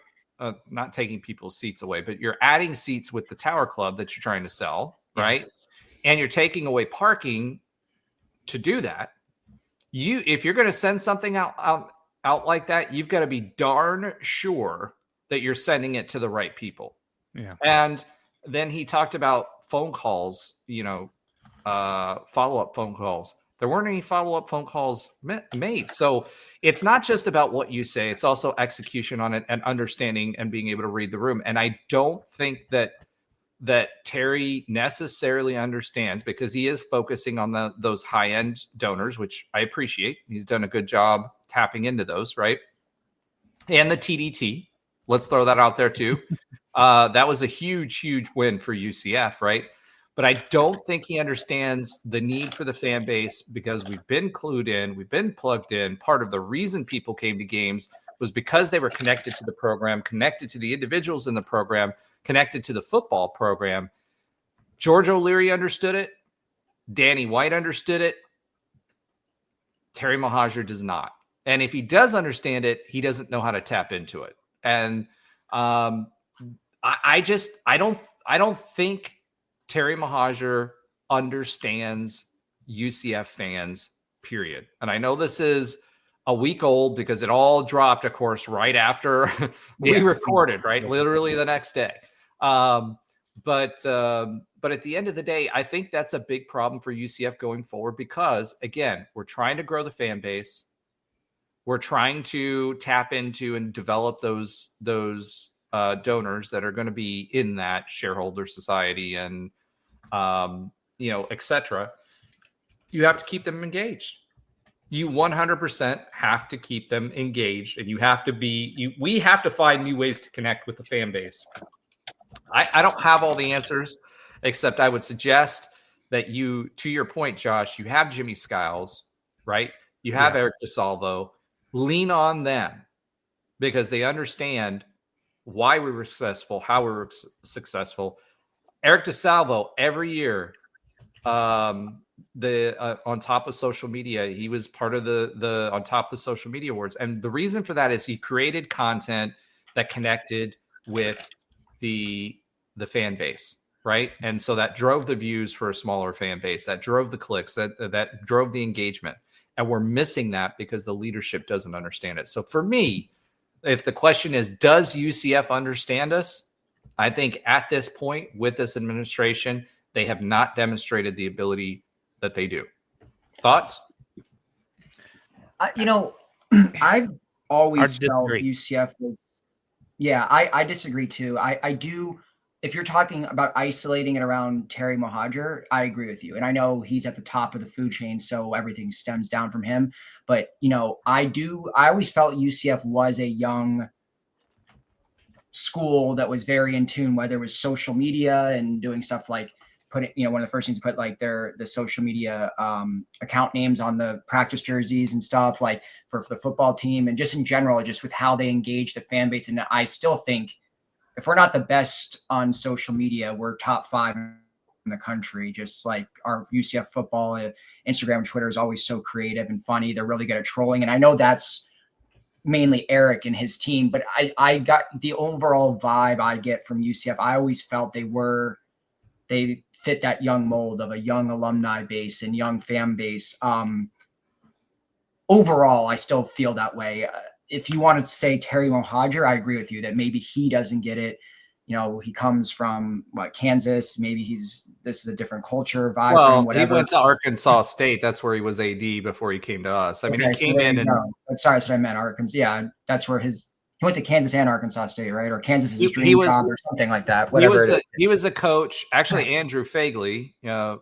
not taking people's seats away, but you're adding seats with the Tower Club that you're trying to sell. Right. And you're taking away parking to do that. If you're going to send something out like that, you've got to be darn sure that you're sending it to the right people. Yeah. And then he talked about phone calls, follow-up phone calls. There weren't any follow-up phone calls made. So it's not just about what you say. It's also execution on it and understanding and being able to read the room. And I don't think that Terry necessarily understands, because he is focusing on those high-end donors, which I appreciate. He's done a good job tapping into those, right? And the TDT. Let's throw that out there too. That was a huge, huge win for UCF, right? But I don't think he understands the need for the fan base, because we've been clued in, we've been plugged in. Part of the reason people came to games was because they were connected to the program, connected to the individuals in the program, connected to the football program. George O'Leary understood it. Danny White understood it. Terry Mohajir does not. And if he does understand it, he doesn't know how to tap into it. And I don't think Terry Mohajir understands UCF fans, period. And I know this is a week old because it all dropped, of course, right after we recorded, right? Literally the next day. But at the end of the day, I think that's a big problem for UCF going forward, because again, we're trying to grow the fan base. we're trying to tap into and develop those donors that are going to be in that shareholder society and etc. You have to keep them engaged. You 100% have to keep them engaged, and you have to we have to find new ways to connect with the fan base. I don't have all the answers, except I would suggest that to your point, Josh, you have Jimmy Skiles, right? You have Eric DeSalvo. Lean on them because they understand why we were successful, how we were successful. Eric DeSalvo, every year, on top of social media, he was part of the on top of the social media awards. And the reason for that is he created content that connected with the fan base, right? And so that drove the views for a smaller fan base, that drove the clicks, that drove the engagement. And we're missing that because the leadership doesn't understand it. So for me, if the question is, does UCF understand us? I think at this point with this administration, they have not demonstrated the ability that they do. Thoughts? I've always felt disagree. UCF was, I disagree too. I do. If you're talking about isolating it around Terry Mohajir, I agree with you. And I know he's at the top of the food chain, so everything stems down from him. But, I always felt UCF was a young school that was very in tune, whether it was social media and doing stuff like putting, one of the first things to put like the social media account names on the practice jerseys and stuff like for the football team, and just in general, just with how they engage the fan base. And I still think if we're not the best on social media, we're top 5 in the country. Just like our UCF football, Instagram and Twitter is always so creative and funny. They're really good at trolling. And I know that's mainly Eric and his team, but I got the overall vibe I get from UCF. I always felt they fit that young mold of a young alumni base and young fan base. Overall, I still feel that way. If you wanted to say Terry Mohajir, I agree with you that maybe he doesn't get it. He comes from Kansas. Maybe this is a different culture vibe for him, whatever. He went to Arkansas State. That's where he was AD before he came to us. I mean, he came in and sorry, that's what I meant. Arkansas. Yeah, that's where he went to Kansas and Arkansas State, right? Or Kansas is his dream job or something like that. Whatever. He was a coach. Actually, Andrew Fagley,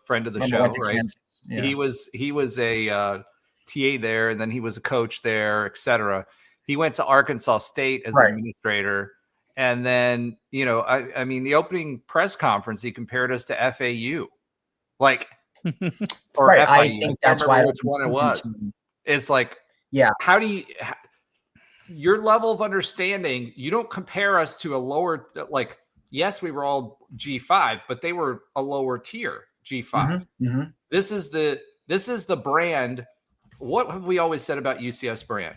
friend of the show, right? Yeah. He was a TA there, and then he was a coach there, etc. He went to Arkansas State as an administrator. And then, I mean, the opening press conference, he compared us to FAU. Or FIU. I think that's why which one it was. It's like, how do you your level of understanding, you don't compare us to a lower, yes, we were all G5, but they were a lower tier G5. Mm-hmm. This is the brand. What have we always said about UCF's brand?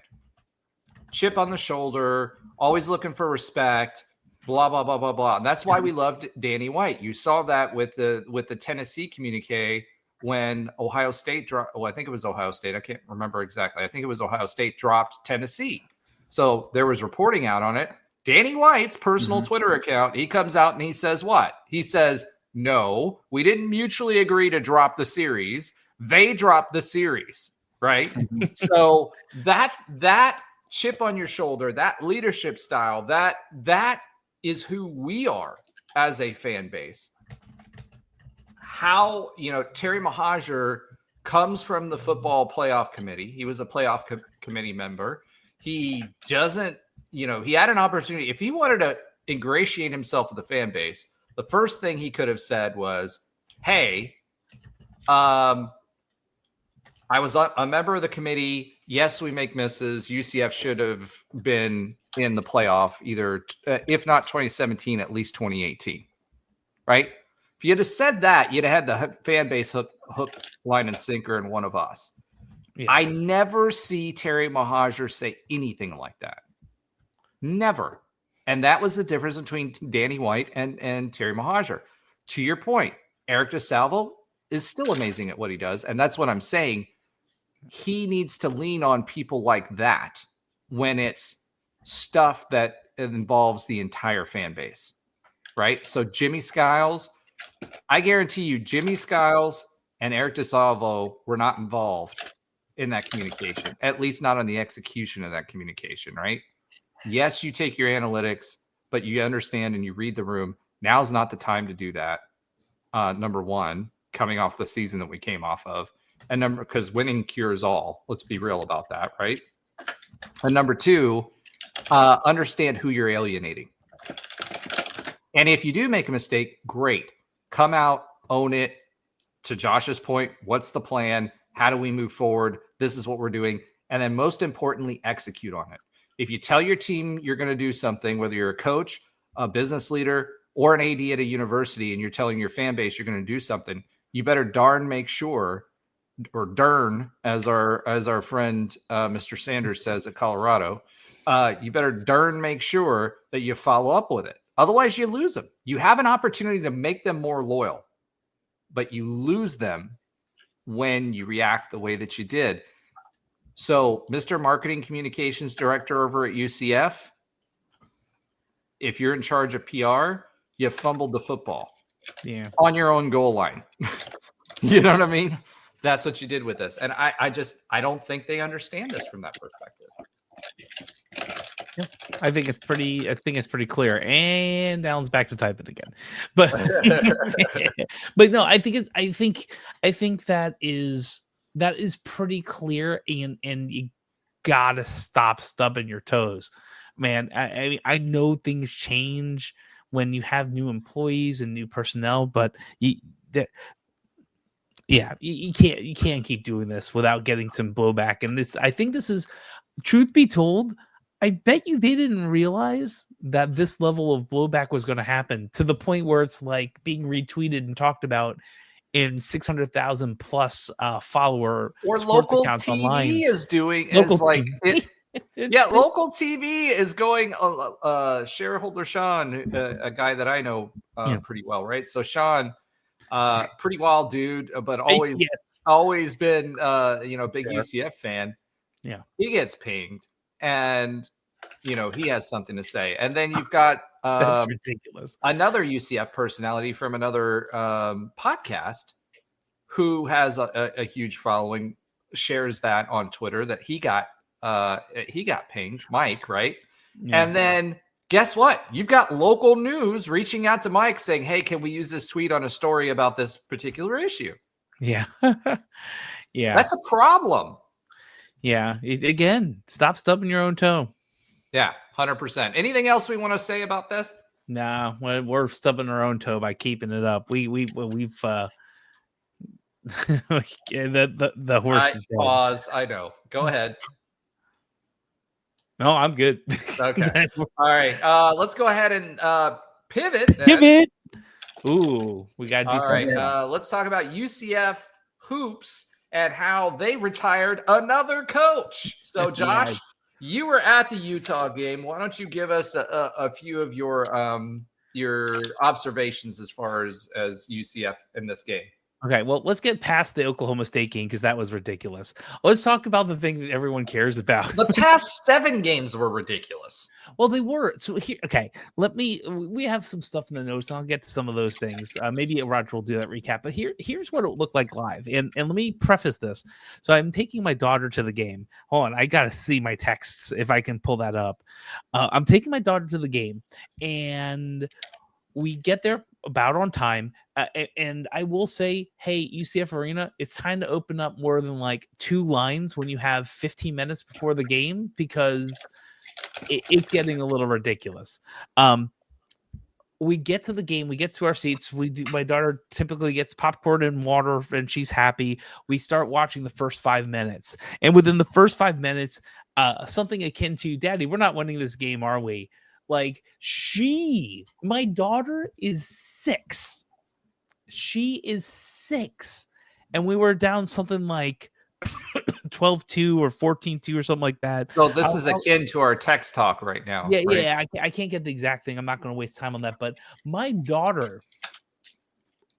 Chip on the shoulder, always looking for respect, blah, blah, blah, blah, blah. And that's why we loved Danny White. You saw that with the Tennessee communique when Ohio State dropped. Well, I think it was Ohio State. I can't remember exactly. I think it was Ohio State dropped Tennessee. So there was reporting out on it. Danny White's personal Twitter account, he comes out and he says what? He says, no, we didn't mutually agree to drop the series. They dropped the series, right? So that chip on your shoulder, that leadership style, that is who we are as a fan base. How, Terry Mohajir comes from the football playoff committee. He was a playoff committee member. He doesn't, he had an opportunity. If he wanted to ingratiate himself with the fan base, the first thing he could have said was, hey, I was a member of the committee. Yes, we make misses. UCF should have been in the playoff, either if not 2017, at least 2018, right? If you had said that, you'd have had the fan base hook, line, and sinker in one of us. Yeah. I never see Terry Mohajir say anything like that. Never. And that was the difference between Danny White and Terry Mohajir. To your point, Eric DeSalvo is still amazing at what he does. And that's what I'm saying. He needs to lean on people like that when it's stuff that involves the entire fan base, right? So Jimmy Skiles, I guarantee you, Jimmy Skiles and Eric DeSalvo were not involved in that communication, at least not on the execution of that communication, right? Yes, you take your analytics, but you understand and you read the room. Now's not the time to do that. Number one, coming off the season that we came off of. And because winning cures all. Let's be real about that, right? And number two, understand who you're alienating. And if you do make a mistake, great. Come out, own it. To Josh's point, what's the plan? How do we move forward? This is what we're doing. And then most importantly, execute on it. If you tell your team you're going to do something, whether you're a coach, a business leader, or an AD at a university, and you're telling your fan base you're going to do something, you better darn make sure, or darn, as our friend Mr. Sanders says at Colorado, you better darn make sure that you follow up with it. Otherwise, you lose them. You have an opportunity to make them more loyal, but you lose them when you react the way that you did. So, Mr. Marketing Communications Director over at UCF, if you're in charge of PR, you fumbled the football on your own goal line. You know what I mean? That's what you did with this. And I don't think they understand this from that perspective. Yeah, I think it's pretty clear. And Alan's back to typing again. But but no, I think that is pretty clear, and you gotta stop stubbing your toes, man. I know things change when you have new employees and new personnel, but you can't keep doing this without getting some blowback. And I think this is, truth be told, I bet you they didn't realize that this level of blowback was going to happen, to the point where it's like being retweeted and talked about in 600,000 plus follower or sports local accounts TV online. is doing Local is like TV. it, local TV is going. Shareholder Sean, a guy that I know pretty well, right? So Sean, pretty wild dude, but always been big UCF fan. Yeah, he gets pinged, and he has something to say. And then you've got that's ridiculous. Another UCF personality from another podcast who has a huge following, shares that on Twitter that he got pinged, Mike, right? Yeah. And then guess what? You've got local news reaching out to Mike saying, hey, can we use this tweet on a story about this particular issue? Yeah. Yeah. That's a problem. Yeah. Again, stop stubbing your own toe. Yeah, 100%. Anything else we want to say about this? No, we're stubbing our own toe by keeping it up. We've the horse. Pause. I know. Go ahead. No, I'm good. Okay. All right. Let's go ahead and pivot. Pivot. Ooh, we got to do something. All right. Let's talk about UCF hoops and how they retired another coach. So, Josh, you were at the Utah game. Why don't you give us a few of your observations as far as UCF in this game? Okay, well, let's get past the Oklahoma State game because that was ridiculous. Let's talk about the thing that everyone cares about. The past 7 games were ridiculous. Well, they were. So here, okay, we have some stuff in the notes, and I'll get to some of those things. Maybe Roger will do that recap. But here's what it looked like live. And let me preface this. So I'm taking my daughter to the game. Hold on, I got to see my texts if I can pull that up. I'm taking my daughter to the game, and we get there about on time. And I will say, hey, UCF Arena, it's time to open up more than like 2 lines when you have 15 minutes before the game, because it's getting a little ridiculous. We get to the game, we get to our seats. My daughter typically gets popcorn and water, and she's happy. We start watching the first 5 minutes. And within the first 5 minutes, something akin to, Daddy, we're not winning this game, are we? Like, my daughter is 6. She is 6. And we were down something like 12-2 or 14-2 or something like that. So this is akin to our text talk right now. Yeah, right? Yeah. I can't get the exact thing. I'm not going to waste time on that. But my daughter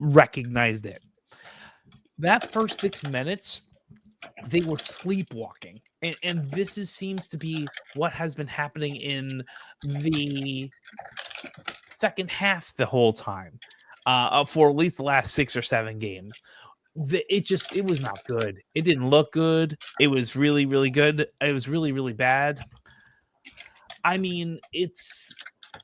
recognized it. That first 6 minutes, they were sleepwalking. And this seems to be what has been happening in the second half the whole time, for at least the last 6 or 7 games. it was not good. It didn't look good. It was really, really good. It was really, really bad. I mean, it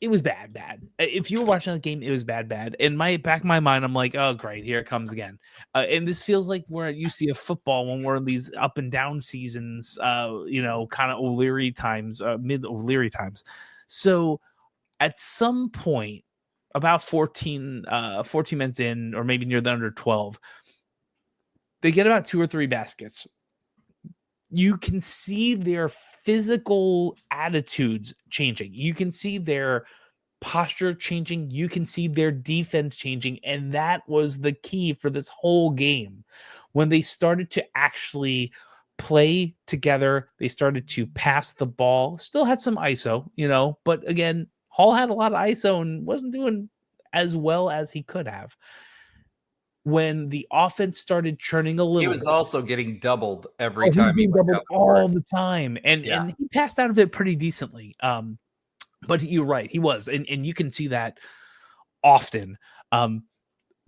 was bad. If you were watching the game, it was bad. In my back of my mind, I'm like, oh great, here it comes again. And this feels like we're at UCF football when we're in these up and down seasons, kind of O'Leary times, mid O'Leary times. So at some point, about 14 minutes in, or maybe near the under 12, they get about 2 or 3 baskets. You can see their physical attitudes changing. You can see their posture changing. You can see their defense changing. And that was the key for this whole game. When they started to actually play together, they started to pass the ball, still had some ISO, but again, Hall had a lot of ISO and wasn't doing as well as he could have. When the offense started churning a little, he was also getting doubled every he was time. being doubled all the time, and he passed out of it pretty decently. But you're right, he was, and you can see that often.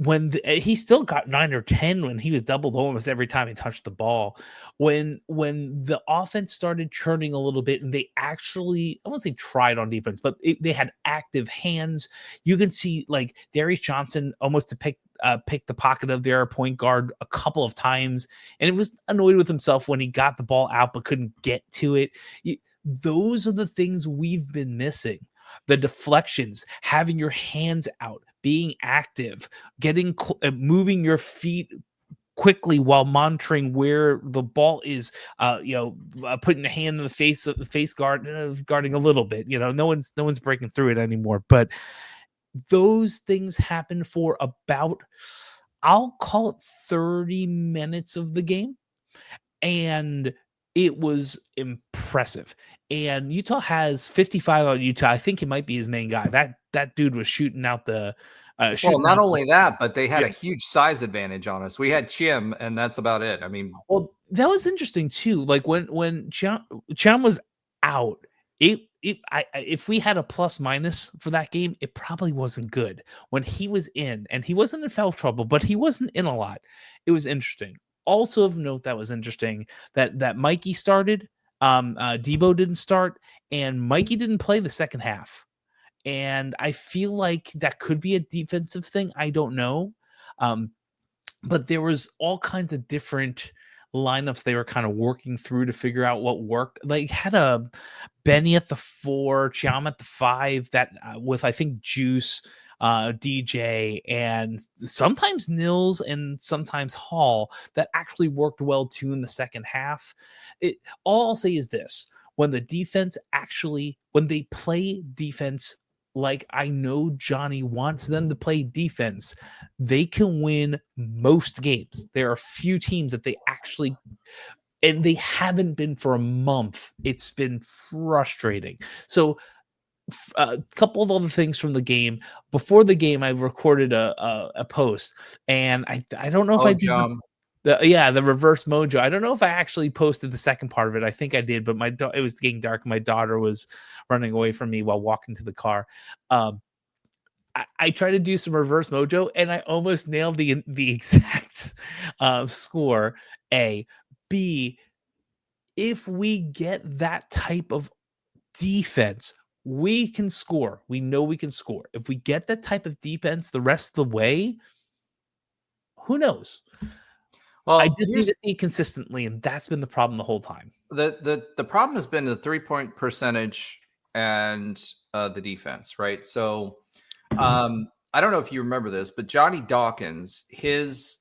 When he still got 9 or 10 when he was doubled almost every time he touched the ball. When the offense started churning a little bit, and they actually, I won't say tried on defense, but they had active hands. You can see like Darius Johnson almost to pick the pocket of their point guard a couple of times, and it was annoyed with himself when he got the ball out but couldn't get to it. Those are the things we've been missing. The deflections, having your hands out, being active, moving your feet quickly while monitoring where the ball is, putting a hand in the face guard, guarding a little bit. No one's breaking through it anymore. But those things happen for about, I'll call it 30 minutes of the game. And it was impressive. And Utah has 55 on Utah. I think he might be his main guy. That dude was shooting out the not only that, but they had a huge size advantage on us. We had Chim, and that's about it. I mean, well, that was interesting too. Like when Chim was out, if we had a plus minus for that game, it probably wasn't good. When he was in, and he wasn't in foul trouble, but he wasn't in a lot. It was interesting. Also of note, that was interesting that Mikey started. Debo didn't start, and Mikey didn't play the second half. And I feel like that could be a defensive thing. I don't know. But there was all kinds of different lineups they were kind of working through to figure out what worked. Like had a Benny at the 4, Chiam at the 5, that with I think Juice, DJ, and sometimes Nils and sometimes Hall, that actually worked well too in the second half. All I'll say is this: when they play defense like I know Johnny wants them to play defense, they can win most games. There are a few teams that they actually, and they haven't been for a month. It's been frustrating. So a couple of other things from the game. Before the game, I recorded a post, and I don't know if I did the reverse mojo. I don't know if I actually posted the second part of it. I think I did, but it was getting dark. My daughter was running away from me while walking to the car. I tried to do some reverse mojo, and I almost nailed the exact score. A, B, if we get that type of defense, we can score. We know we can score. If we get that type of defense the rest of the way, who knows? Well, I just need to see it consistently, and that's been the problem the whole time. The problem has been the 3-point percentage and the defense, right? So I don't know if you remember this, but Johnny Dawkins, his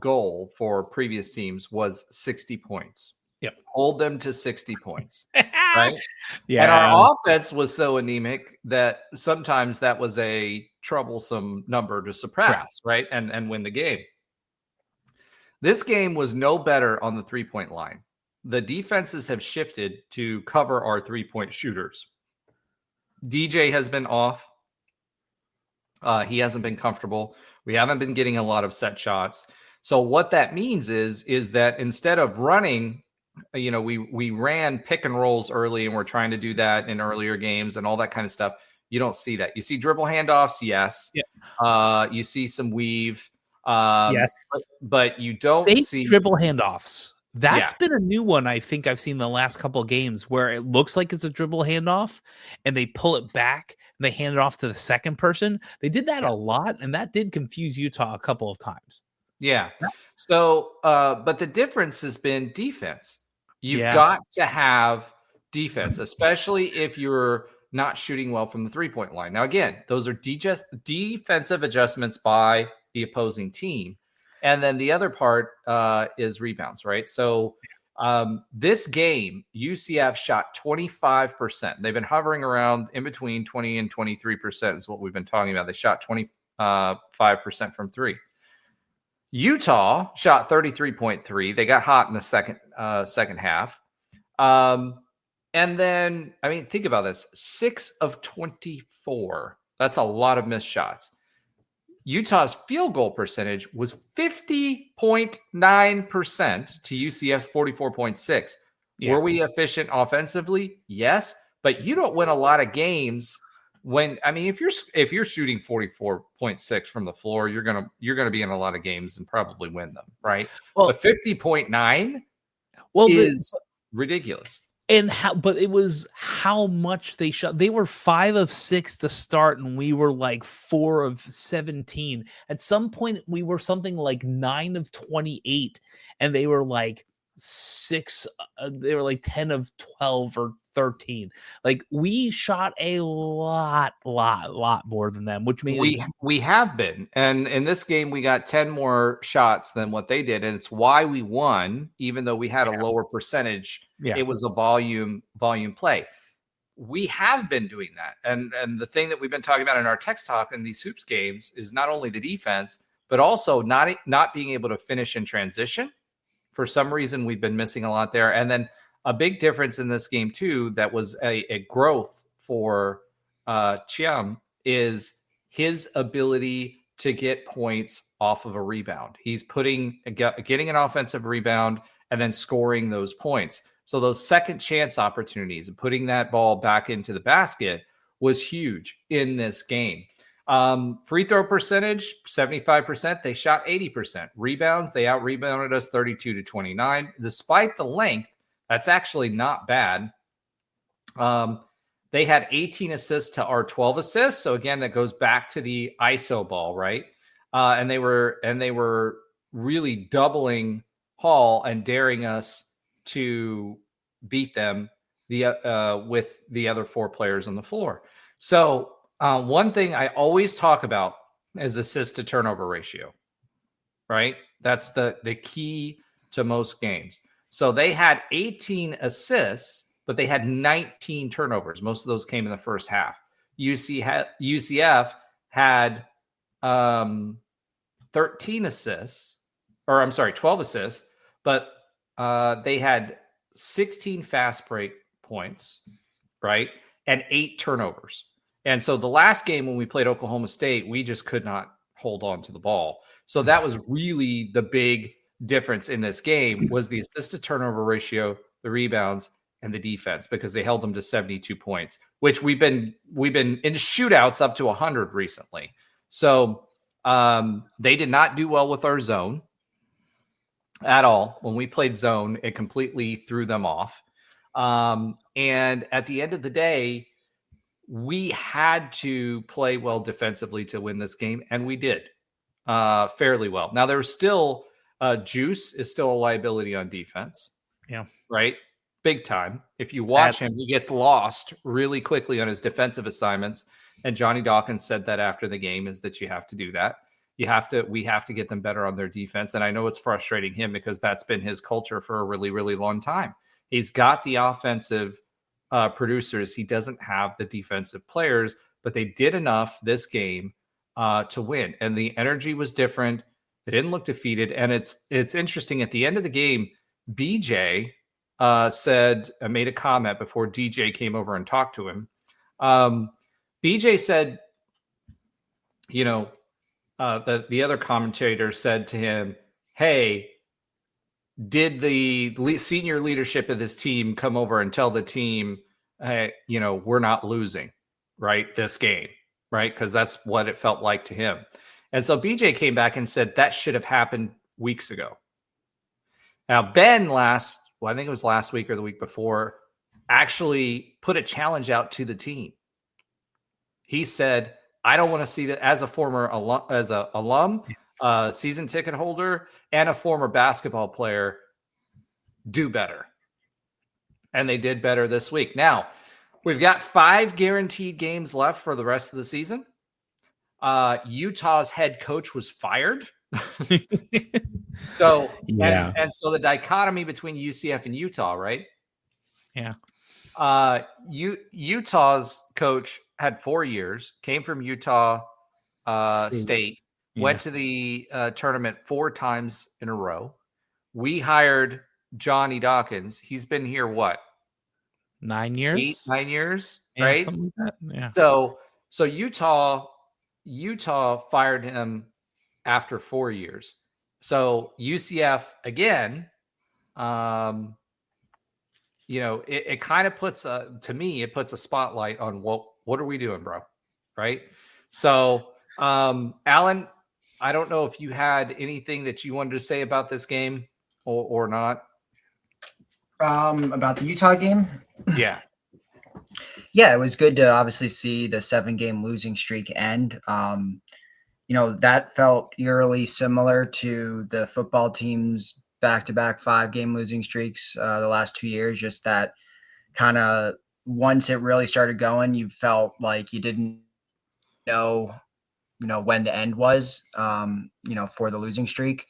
goal for previous teams was 60 points. Yep. Hold them to 60 points. Right? Yeah. And our offense was so anemic that sometimes that was a troublesome number to suppress, right? And win the game. This game was no better on the 3-point line. The defenses have shifted to cover our 3-point shooters. DJ has been off. He hasn't been comfortable. We haven't been getting a lot of set shots. So what that means is that instead of running, we ran pick and rolls early, and we're trying to do that in earlier games and all that kind of stuff. You don't see that. You see dribble handoffs, yes. Yeah. You see some weave. Yes. But you don't Fake see dribble handoffs. That's Yeah. been a new one I think I've seen the last couple of games where it looks like it's a dribble handoff and they pull it back and they hand it off to the second person. They did that a lot, and that did confuse Utah a couple of times. Yeah. So, but the difference has been defense. You've Yeah. got to have defense, especially if you're not shooting well from the 3-point line. Now, again, those are defensive adjustments by the opposing team. And then the other part is rebounds, right? So this game, UCF shot 25%. They've been hovering around in between 20 and 23% is what we've been talking about. They shot 25% from three. Utah shot 33.3. They got hot in the second half. And then, I mean, think about this. 6 of 24. That's a lot of missed shots. Utah's field goal percentage was 50.9% to UCF's 44.6. Yeah. Were we efficient offensively? Yes, but you don't win a lot of games when, I mean, if you're shooting 44.6 from the floor, you're gonna be in a lot of games and probably win them, right? Well, but 50.9 is ridiculous. And but it was how much they shot. They were 5 of 6 to start, and we were like 4 of 17. At some point, we were something like 9 of 28, and they were like 6. They were like 10 of 12 or 13. Like we shot a lot more than them, which means we have been. And in this game, we got 10 more shots than what they did, and it's why we won, even though we had a lower percentage. Yeah. It was a volume play. We have been doing that. And the thing that we've been talking about in our text talk in these hoops games is not only the defense, but also not being able to finish in transition. For some reason, we've been missing a lot there. And then a big difference in this game, too, that was a growth for Chiam is his ability to get points off of a rebound. He's getting an offensive rebound and then scoring those points. So those second chance opportunities and putting that ball back into the basket was huge in this game. Free throw percentage, 75%. They shot 80%. Rebounds, they out-rebounded us 32-29. Despite the length, that's actually not bad. They had 18 assists to our 12 assists. So again, that goes back to the ISO ball, right? And they were really doubling Hall and daring us to beat them with the other 4 players on the floor. So one thing I always talk about is assist to turnover ratio, right? That's the key to most games. So they had 18 assists, but they had 19 turnovers. Most of those came in the first half. UCF had 13 assists, or I'm sorry, 12 assists, but they had 16 fast break points, right? And 8 turnovers. And so the last game when we played Oklahoma State, we just could not hold on to the ball. So that was really the big difference in this game was the assist to turnover ratio, the rebounds, and the defense, because they held them to 72 points, which we've been in shootouts up to 100 recently. So they did not do well with our zone at all. When we played zone, it completely threw them off. And at the end of the day, we had to play well defensively to win this game, and we did fairly well. Now, there's still Juice is still a liability on defense. Yeah. Right? Big time. If you watch him, he gets lost really quickly on his defensive assignments. And Johnny Dawkins said that after the game is that you have to do that. We have to get them better on their defense. And I know it's frustrating him because that's been his culture for a really, really long time. He's got the offensive producers. He doesn't have the defensive players, but they did enough this game to win. And the energy was different. They didn't look defeated. And it's interesting. At the end of the game, BJ made a comment before DJ came over and talked to him. BJ said, the other commentator said to him, hey, did the senior leadership of this team come over and tell the team, hey, we're not losing, right, this game, right? Because that's what it felt like to him. And so BJ came back and said that should have happened weeks ago. Now, Ben I think it was last week or the week before, actually put a challenge out to the team. He said, I don't want to see that as a former alum, season ticket holder, and a former basketball player do better. And they did better this week. Now, we've got 5 guaranteed games left for the rest of the season. Utah's head coach was fired. So, Yeah. and so the dichotomy between UCF and Utah, right? Yeah. Utah's coach had 4 years, came from Utah State, went to the tournament 4 times in a row. We hired Johnny Dawkins. He's been here what? 9 years? 9 years, Yeah, right? something like that. Yeah. So Utah fired him after 4 years. So UCF again, it kind of puts to me, it puts a spotlight on what are we doing, bro? Right. So, Alan, I don't know if you had anything that you wanted to say about this game or not. About the Utah game. Yeah. Yeah, it was good to obviously see the 7-game losing streak end. That felt eerily similar to the football team's back-to-back 5-game losing streaks the last 2 years. Just that kind of once it really started going, you felt like you didn't know, when the end was, for the losing streak.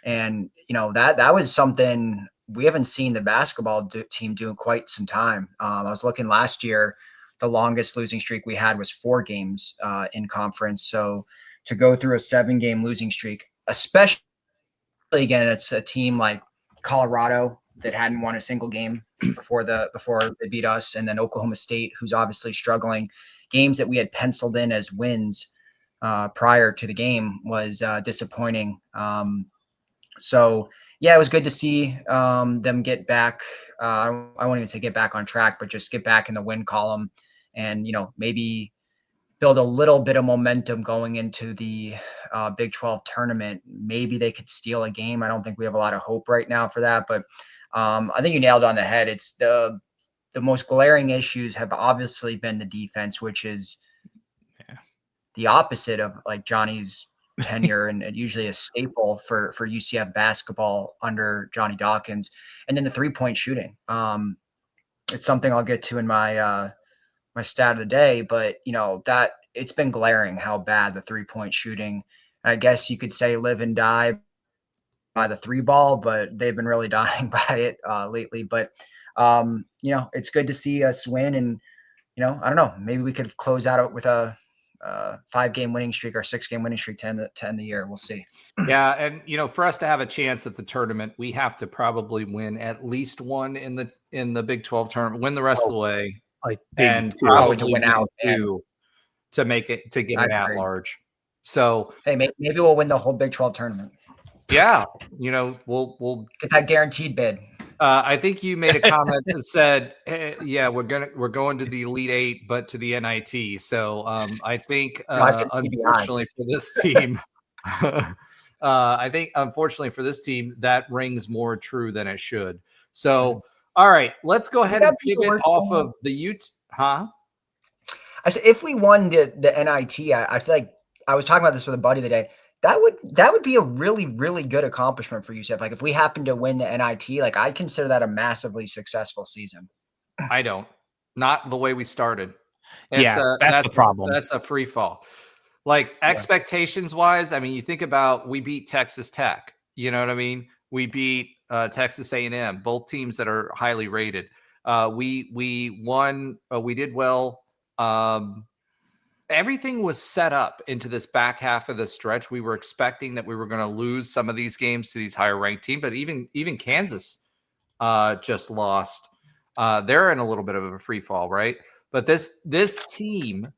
And, that was something we haven't seen the basketball team do in quite some time. I was looking last year, the longest losing streak we had was 4 games in conference. So to go through a 7-game losing streak, especially again, it's a team like Colorado that hadn't won a single game before they beat us, and then Oklahoma State, who's obviously struggling. Games that we had penciled in as wins prior to the game was disappointing. So yeah, it was good to see them get back. I won't even say get back on track, but just get back in the win column, and maybe build a little bit of momentum going into the Big 12 tournament. Maybe they could steal a game. I don't think we have a lot of hope right now for that, but I think you nailed it on the head. It's the most glaring issues have obviously been the defense, which is the opposite of like Johnny's tenure and usually a staple for UCF basketball under Johnny Dawkins. And then the 3-point shooting. It's something I'll get to in my my stat of the day, but that it's been glaring how bad the 3-point shooting. I guess you could say live and die by the 3 ball, but they've been really dying by it lately. But it's good to see us win, and I don't know, maybe we could close out with a 5-game winning streak or 6-game winning streak to end the year. We'll see. Yeah, and for us to have a chance at the tournament, we have to probably win at least one in the Big 12 tournament, win the rest of the way. And probably to win out to make it to get it at large. So hey, maybe we'll win the whole Big 12 tournament. Yeah, we'll get that guaranteed bid. I think you made a comment that said, hey, "Yeah, we're going to the Elite 8, but to the NIT." So I think unfortunately for this team, that rings more true than it should. So. All right, let's go ahead and pivot off of the Utes. Huh? I said if we won the NIT, I feel like I was talking about this with a buddy today. That would be a really, really good accomplishment for UCF. Like if we happen to win the NIT, like I'd consider that a massively successful season. I don't. Not the way we started. That's the problem. That's a free fall. Like expectations wise, I mean, you think about we beat Texas Tech. You know what I mean? We beat Texas A&M, both teams that are highly rated. We won. We did well. Everything was set up into this back half of the stretch. We were expecting that we were going to lose some of these games to these higher ranked teams, but even Kansas just lost. They're in a little bit of a free fall, right? But this team,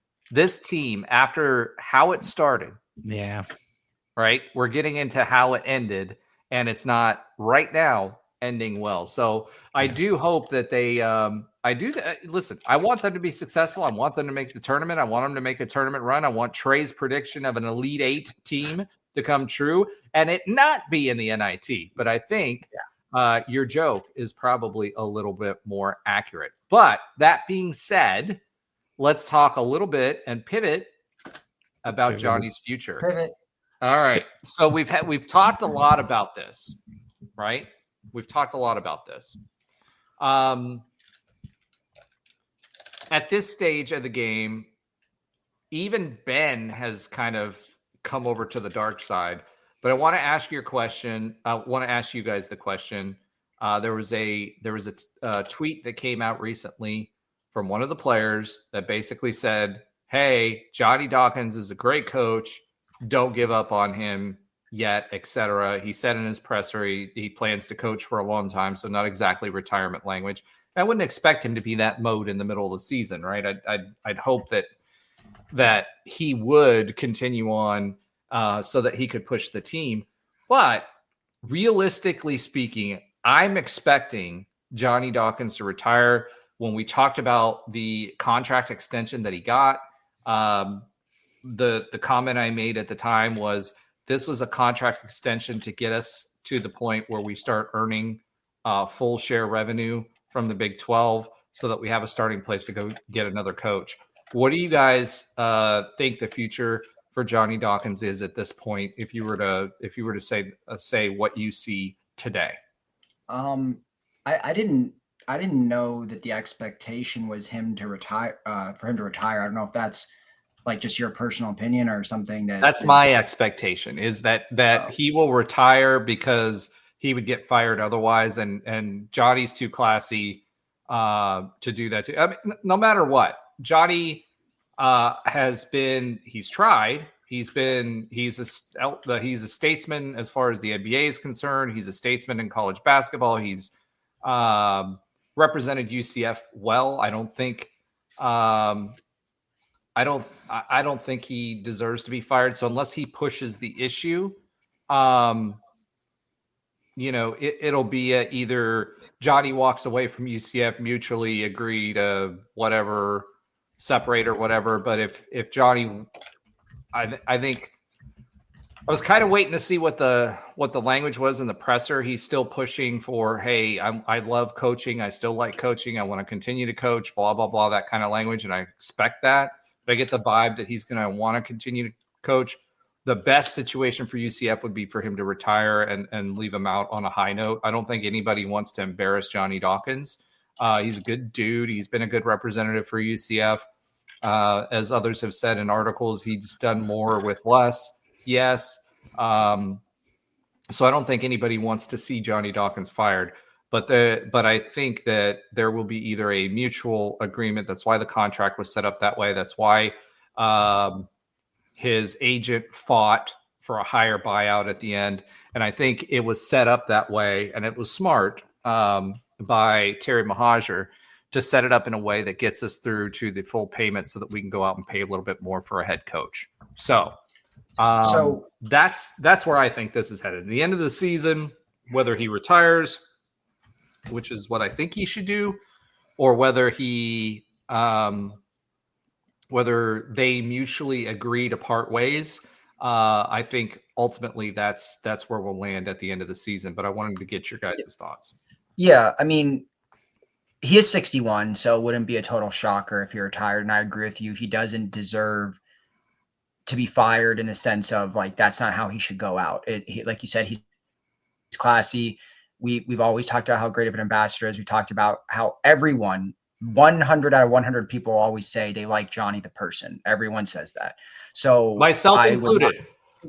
after how it started, yeah, right. We're getting into how it ended. And it's not right now. ending well. So I do hope that they, listen, I want them to be successful. I want them to make the tournament. I want them to make a tournament run. I want Trey's prediction of an Elite Eight team to come true and it not be in the NIT. But I think your joke is probably a little bit more accurate. But that being said, let's talk a little bit and pivot about Johnny's future. Pivot. All right. So we've talked a lot about this, right? We've talked a lot about this. At this stage of the game, even Ben has kind of come over to the dark side. But I want to ask you a question. I want to ask you guys the question. There was a tweet that came out recently from one of the players that basically said, "Hey, Johnny Dawkins is a great coach. Don't give up on him yet, etc." He said in his presser he plans to coach for a long time, so not exactly retirement language. I wouldn't expect him to be that mode in the middle of the season, right? I'd hope that he would continue on so that he could push the team. But realistically speaking, I'm expecting Johnny Dawkins to retire. When we talked about the contract extension that he got, the comment I made at the time was this was a contract extension to get us to the point where we start earning full share revenue from the Big 12 so that we have a starting place to go get another coach. What do you guys think the future for Johnny Dawkins is at this point? If you were to say what you see today. I didn't know that the expectation was him to retire, for him to retire. I don't know if that's like just your personal opinion or something that's my expectation is that he will retire because he would get fired otherwise. And Johnny's too classy to do that too. I mean, no matter what, Johnny he's tried. He's a statesman as far as the NBA is concerned. He's a statesman in college basketball. He's represented UCF well. I don't think he deserves to be fired. So unless he pushes the issue, it'll be either Johnny walks away from UCF, mutually agree to whatever, separate or whatever. But if Johnny, I think I was kind of waiting to see what the language was in the presser. He's still pushing for, hey, I love coaching. I still like coaching. I want to continue to coach, blah, blah, blah, that kind of language. And I expect that. But I get the vibe that he's going to want to continue to coach. The best situation for UCF would be for him to retire and leave him out on a high note. I don't think anybody wants to embarrass Johnny Dawkins. He's a good dude. He's been a good representative for UCF. As others have said in articles, he's done more with less. Yes. So I don't think anybody wants to see Johnny Dawkins fired. But I think that there will be either a mutual agreement. That's why the contract was set up that way. That's why his agent fought for a higher buyout at the end. And I think it was set up that way. And it was smart by Terry Mahajer to set it up in a way that gets us through to the full payment so that we can go out and pay a little bit more for a head coach. So that's where I think this is headed. At the end of the season, whether he retires, which is what I think he should do, or whether whether they mutually agree to part ways, I think ultimately that's where we'll land at the end of the season. But I wanted to get your guys' thoughts. Yeah, I mean, he is 61, so it wouldn't be a total shocker if he retired. And I agree with you. He doesn't deserve to be fired in the sense of like, that's not how he should go out. Like you said, he's classy. We've always talked about how great of an ambassador is. We talked about how everyone, 100 out of 100 people always say they like Johnny the person. Everyone says that. So myself included.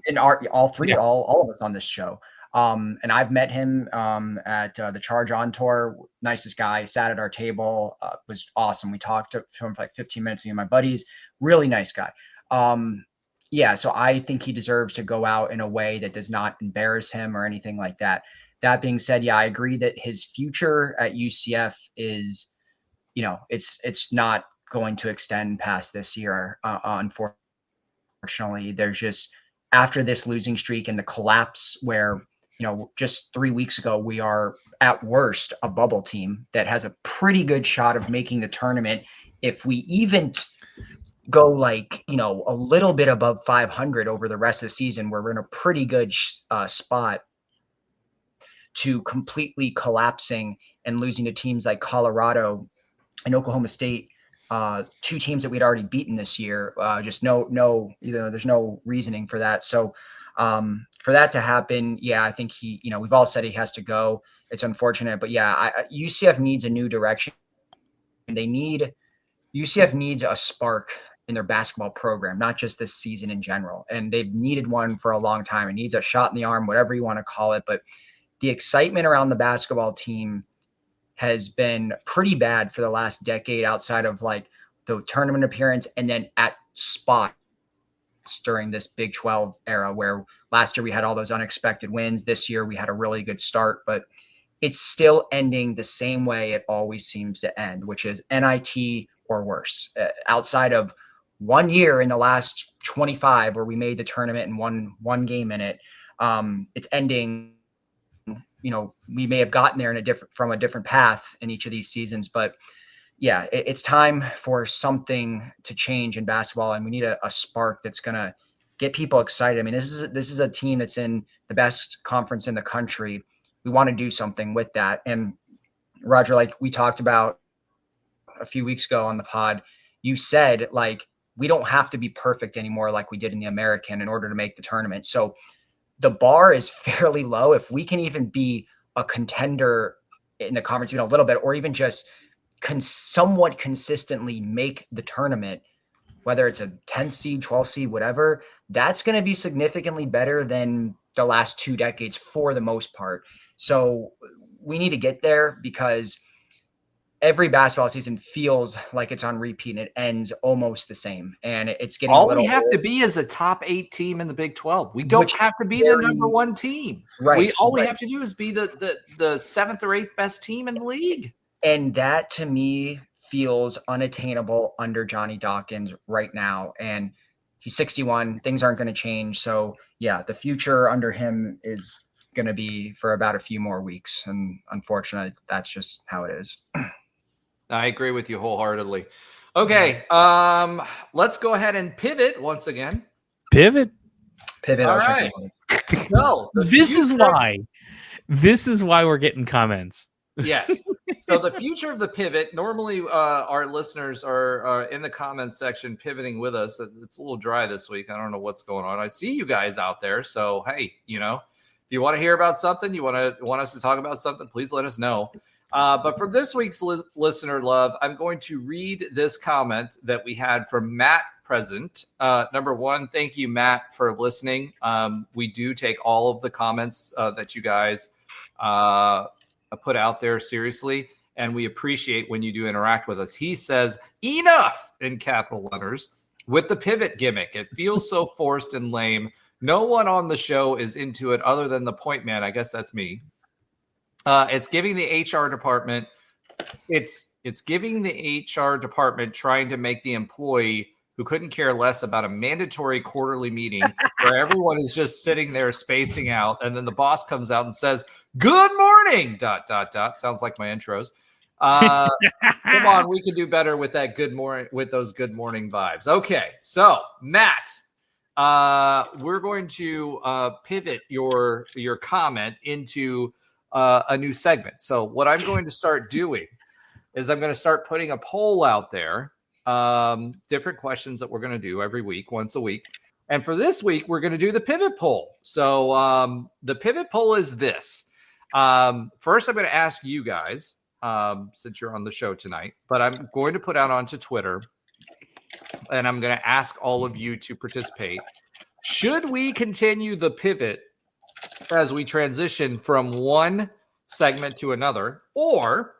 And all three, all of us on this show. And I've met him at the Charge On tour. Nicest guy. Sat at our table. Was awesome. We talked to him for like 15 minutes. Me and my buddies. Really nice guy. Yeah. So I think he deserves to go out in a way that does not embarrass him or anything like that. That being said, yeah, I agree that his future at UCF is, it's not going to extend past this year. Unfortunately, there's just after this losing streak and the collapse where just 3 weeks ago, we are at worst a bubble team that has a pretty good shot of making the tournament. If we even go like, a little bit above 500 over the rest of the season, where we're in a pretty good spot to completely collapsing and losing to teams like Colorado and Oklahoma State, 2 teams that we'd already beaten this year. Just there's no reasoning for that. So for that to happen, I think we've all said he has to go. It's unfortunate, but UCF needs a new direction. UCF needs a spark in their basketball program, not just this season in general. And they've needed one for a long time. It needs a shot in the arm, whatever you want to call it. But the excitement around the basketball team has been pretty bad for the last decade, outside of like the tournament appearance and then at spots during this Big 12 era, where last year we had all those unexpected wins. This year we had a really good start, but it's still ending the same way it always seems to end, which is NIT or worse. Outside of 1 year in the last 25 where we made the tournament and won one game in it, it's ending. We may have gotten there from a different path in each of these seasons, but it's time for something to change in basketball, and we need a spark that's going to get people excited. I mean, this is a team that's in the best conference in the country. We want to do something with that. And Roger, like we talked about a few weeks ago on the pod, you said like, we don't have to be perfect anymore like we did in the American in order to make the tournament. So the bar is fairly low. If we can even be a contender in the conference, a little bit, or even just somewhat consistently make the tournament, whether it's a 10 seed, 12 seed, whatever, that's going to be significantly better than the last 2 decades for the most part. So we need to get there, because every basketball season feels like it's on repeat and it ends almost the same. And it's getting all a little we have old. to be is a top 8 team in the Big 12. We don't have to be the number 1 team. Right. All we have to do is be the 7th or 8th best team in the league. And that to me feels unattainable under Johnny Dawkins right now. And he's 61. Things aren't going to change. So the future under him is going to be for about a few more weeks. And unfortunately, that's just how it is. I agree with you wholeheartedly. Okay, let's go ahead and pivot once again. Pivot. All right. So this is why we're getting comments. Yes. So the future of the pivot. Normally, our listeners are in the comments section pivoting with us. It's a little dry this week. I don't know what's going on. I see you guys out there. So hey, if you want to hear about something, you want us to talk about something, please let us know. But for this week's listener love, I'm going to read this comment that we had from Matt Present. Number 1, thank you, Matt, for listening. We do take all of the comments that you guys put out there seriously, and we appreciate when you do interact with us. He says, enough, in capital letters, with the pivot gimmick. It feels so forced and lame. No one on the show is into it other than the point man. I guess that's me. It's giving the HR department. It's giving the HR department trying to make the employee who couldn't care less about a mandatory quarterly meeting where everyone is just sitting there spacing out, and then the boss comes out and says, "Good morning." ... Sounds like my intros. Come on, we can do better with that good morning, with those good morning vibes. Okay, so Matt, we're going to pivot your comment into a new segment. So what I'm going to start doing is I'm going to start putting a poll out there, different questions that we're going to do every week, once a week. And for this week, we're going to do the pivot poll. So the pivot poll is this. First, I'm going to ask you guys, since you're on the show tonight, but I'm going to put out onto Twitter, and I'm going to ask all of you to participate. Should we continue the pivot as we transition from one segment to another, or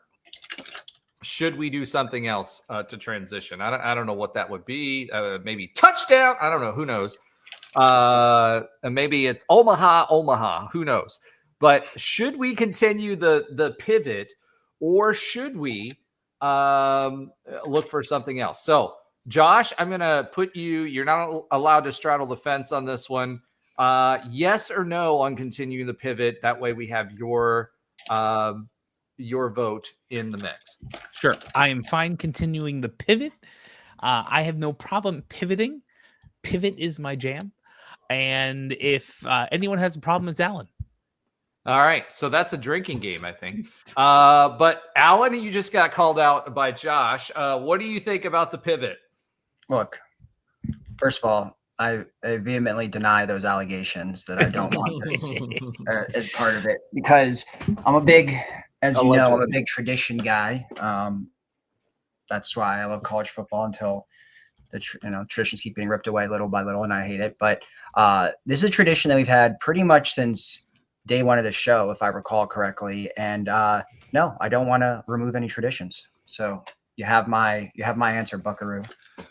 should we do something else to transition? I don't know what that would be. Maybe touchdown. I don't know. Who knows? Maybe it's Omaha. Who knows? But should we continue the pivot, or should we look for something else? So, Josh, I'm going to put you. You're not allowed to straddle the fence on this one. Yes or no on continuing the pivot. That way we have your vote in the mix. Sure. I am fine continuing the pivot. I have no problem pivoting. Pivot is my jam. And if anyone has a problem, it's Alan. All right. So that's a drinking game, I think. But Alan, you just got called out by Josh. What do you think about the pivot? Look, first of all, I vehemently deny those allegations that I don't want this as part of it, because I'm a big, as you know, I'm a big tradition guy. That's why I love college football until the traditions keep getting ripped away little by little, and I hate it. But this is a tradition that we've had pretty much since day one of the show, if I recall correctly. And no, I don't want to remove any traditions. So you have my answer, Buckaroo.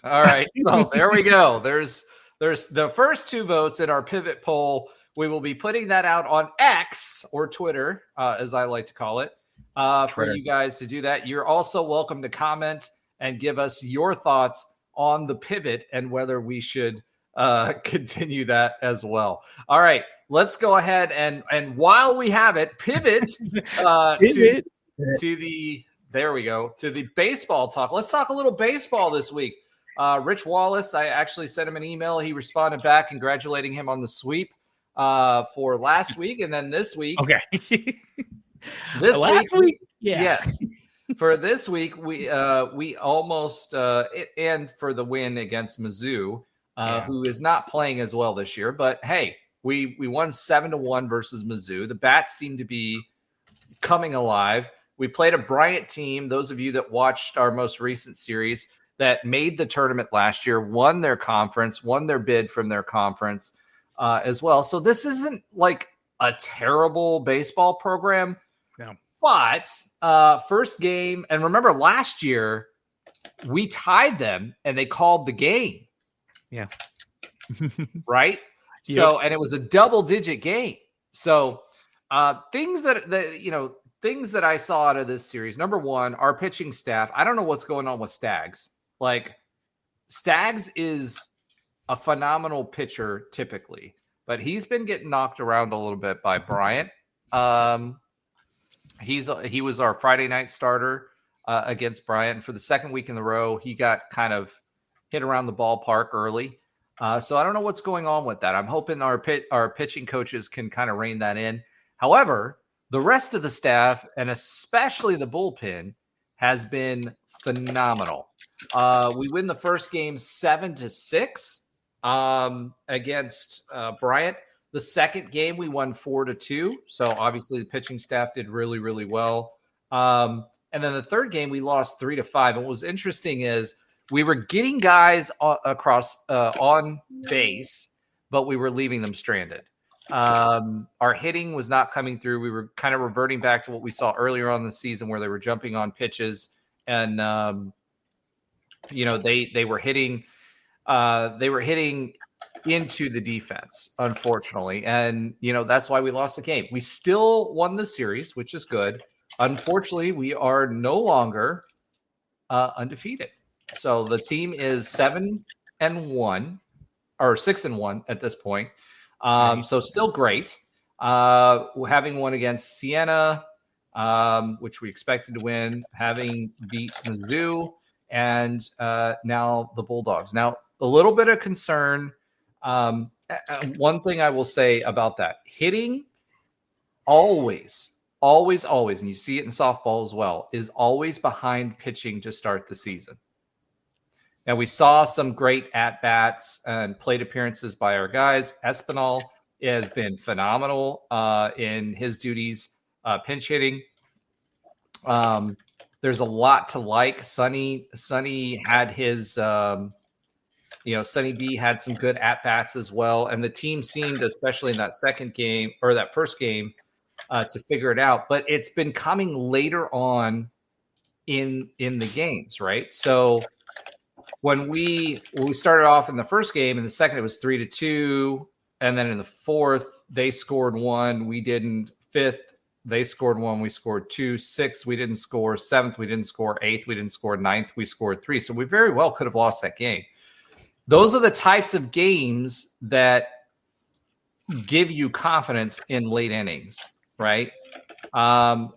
All right. So there we go. There's the first 2 votes in our pivot poll. We will be putting that out on X, or Twitter, as I like to call it, for you guys to do that. You're also welcome to comment and give us your thoughts on the pivot and whether we should continue that as well. All right, let's go ahead and while we have it, pivot, to the baseball talk. Let's talk a little baseball this week. Rich Wallace, I actually sent him an email. He responded back congratulating him on the sweep for last week, and then this week. Okay. Last week? Yeah. Yes. For this week, we almost and for the win against Mizzou, who is not playing as well this year. But hey, we won 7-1 versus Mizzou. The Bats seem to be coming alive. We played a Bryant team. Those of you that watched our most recent series that made the tournament last year, won their conference, won their bid from their conference as well. So this isn't like a terrible baseball program. No. But first game, and remember last year, we tied them and they called the game. Yeah. Right? Yep. So, and it was a double-digit game. So things that I saw out of this series, number one, our pitching staff, I don't know what's going on with Staggs. Like, Staggs is a phenomenal pitcher typically, but he's been getting knocked around a little bit by Bryant. He was our Friday night starter against Bryant for the second week in a row. He got kind of hit around the ballpark early. So I don't know what's going on with that. I'm hoping our pitching coaches can kind of rein that in. However, the rest of the staff, and especially the bullpen, has been phenomenal. We win the first game 7-6 against Bryant. The second game we won 4-2. So obviously the pitching staff did really, really well. And then the third game we lost 3-5. And what was interesting is we were getting guys across on base, but we were leaving them stranded. Our hitting was not coming through. We were kind of reverting back to what we saw earlier on in the season, where they were jumping on pitches and they were hitting into the defense, unfortunately. And, that's why we lost the game. We still won the series, which is good. Unfortunately, we are no longer undefeated. So the team is 7-1 or 6-1 at this point. So still great. Having won against Siena, which we expected to win, having beat Mizzou, and now the Bulldogs. Now, a little bit of concern. One thing I will say about that, hitting always, and you see it in softball as well, is always behind pitching to start the season. Now, we saw some great at-bats and plate appearances by our guys. Espinal has been phenomenal in his duties, pinch hitting. There's a lot to like. Sonny had his, Sonny B had some good at-bats as well. And the team seemed, especially in that second game or that first game, to figure it out. But it's been coming later on in the games, right? So when we started off in the first game, in the second it was 3-2, and then in the fourth they scored 1, we didn't. Fifth they scored 1, we scored 2. Sixth we didn't score. Seventh we didn't score. Eighth we didn't score. Ninth we scored 3. So we very well could have lost that game. Those are the types of games that give you confidence in late innings, right?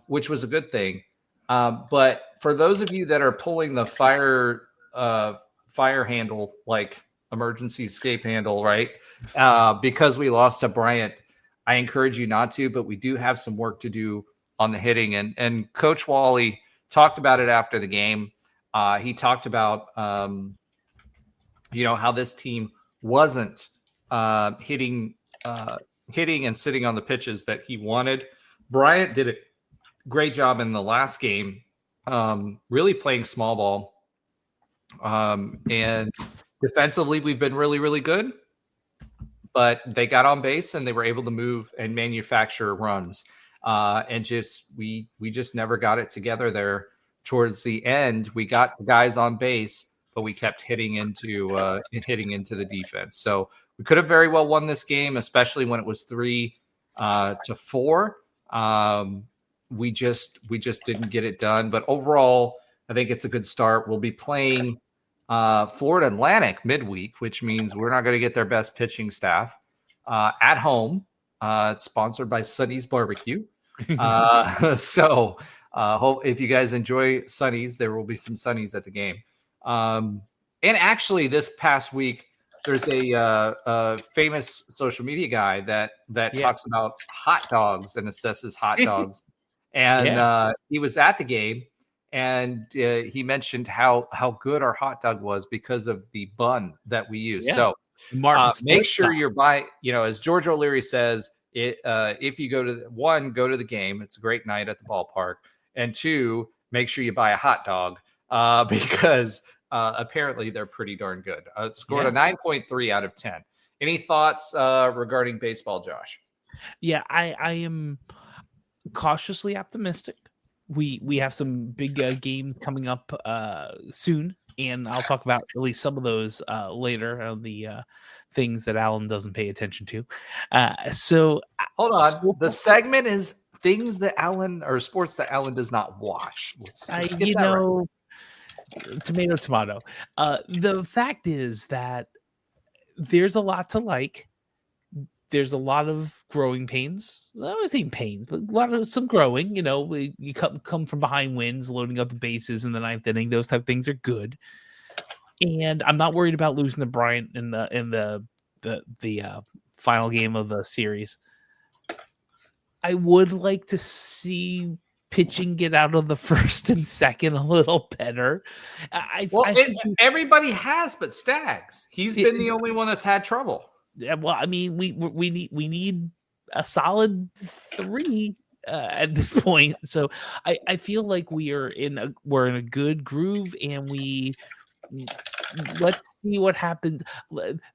Which was a good thing. But for those of you that are pulling the fire handle, like emergency escape handle, right? Because we lost to Bryant, I encourage you not to, but we do have some work to do on the hitting. And Coach Wally talked about it after the game. He talked about, how this team wasn't hitting and sitting on the pitches that he wanted. Bryant did a great job in the last game, really playing small ball. And defensively, we've been really, really good. But they got on base and they were able to move and manufacture runs. And we just never got it together there. Towards the end, we got the guys on base, but we kept hitting into the defense. So we could have very well won this game, especially when it was 3-4. We just didn't get it done. But overall, I think it's a good start. We'll be playing Florida Atlantic midweek, which means we're not going to get their best pitching staff at home. It's sponsored by Sonny's Barbecue. So hope if you guys enjoy Sonny's, there will be some Sonny's at the game. And actually, this past week, there's a famous social media guy that talks about hot dogs and assesses hot dogs. And he was at the game, and he mentioned how good our hot dog was because of the bun that we use. So make sure you're buying, as George O'Leary says, if you go to the game, it's a great night at the ballpark. And 2, make sure you buy a hot dog because apparently they're pretty darn good. Scored a 9.3 out of 10. Any thoughts regarding baseball, Josh? Yeah, I am cautiously optimistic. We have some big games coming up soon, and I'll talk about at least some of those later on the things that Alan doesn't pay attention to. So hold on, the segment is things that Alan or sports that Alan does not watch. Let's get that right. Tomato. The fact is that there's a lot to like. There's a lot of growing pains. I was saying pains, but some growing. You come from behind wins, loading up the bases in the 9th inning. Those type of things are good. And I'm not worried about losing to Bryant in the final game of the series. I would like to see pitching get out of the first and second a little better. Everybody has, but Staggs. He's been the only one that's had trouble. Yeah, well, I mean, we need a solid 3 at this point. So I feel like we're in a good groove, and let's see what happens.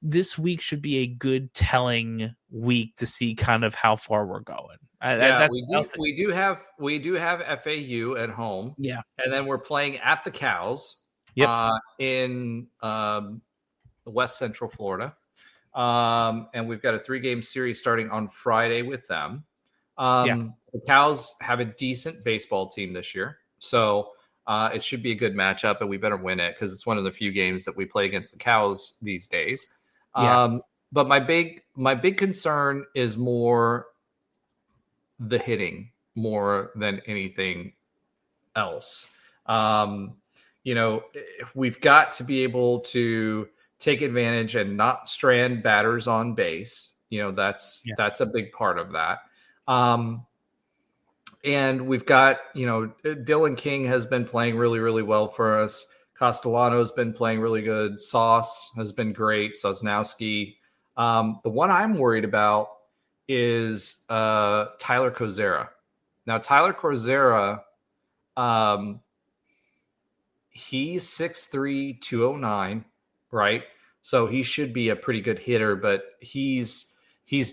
This week should be a good telling week to see kind of how far we're going. We do have FAU at home. Yeah. And then we're playing at the Cows in West Central Florida. And we've got a 3-game series starting on Friday with them. The Cows have a decent baseball team this year. So it should be a good matchup, and we better win it because it's one of the few games that we play against the Cows these days. But my big concern is more the hitting more than anything else. We've got to be able to take advantage and not strand batters on base. That's a big part of that. And we've got, Dylan King has been playing really, really well for us. Castellano's been playing really good. Sauce has been great. Sosnowski. The one I'm worried about is Tyler Kozera. Now, Tyler Kozera, he's 6'3", 209, right? So he should be a pretty good hitter, but he's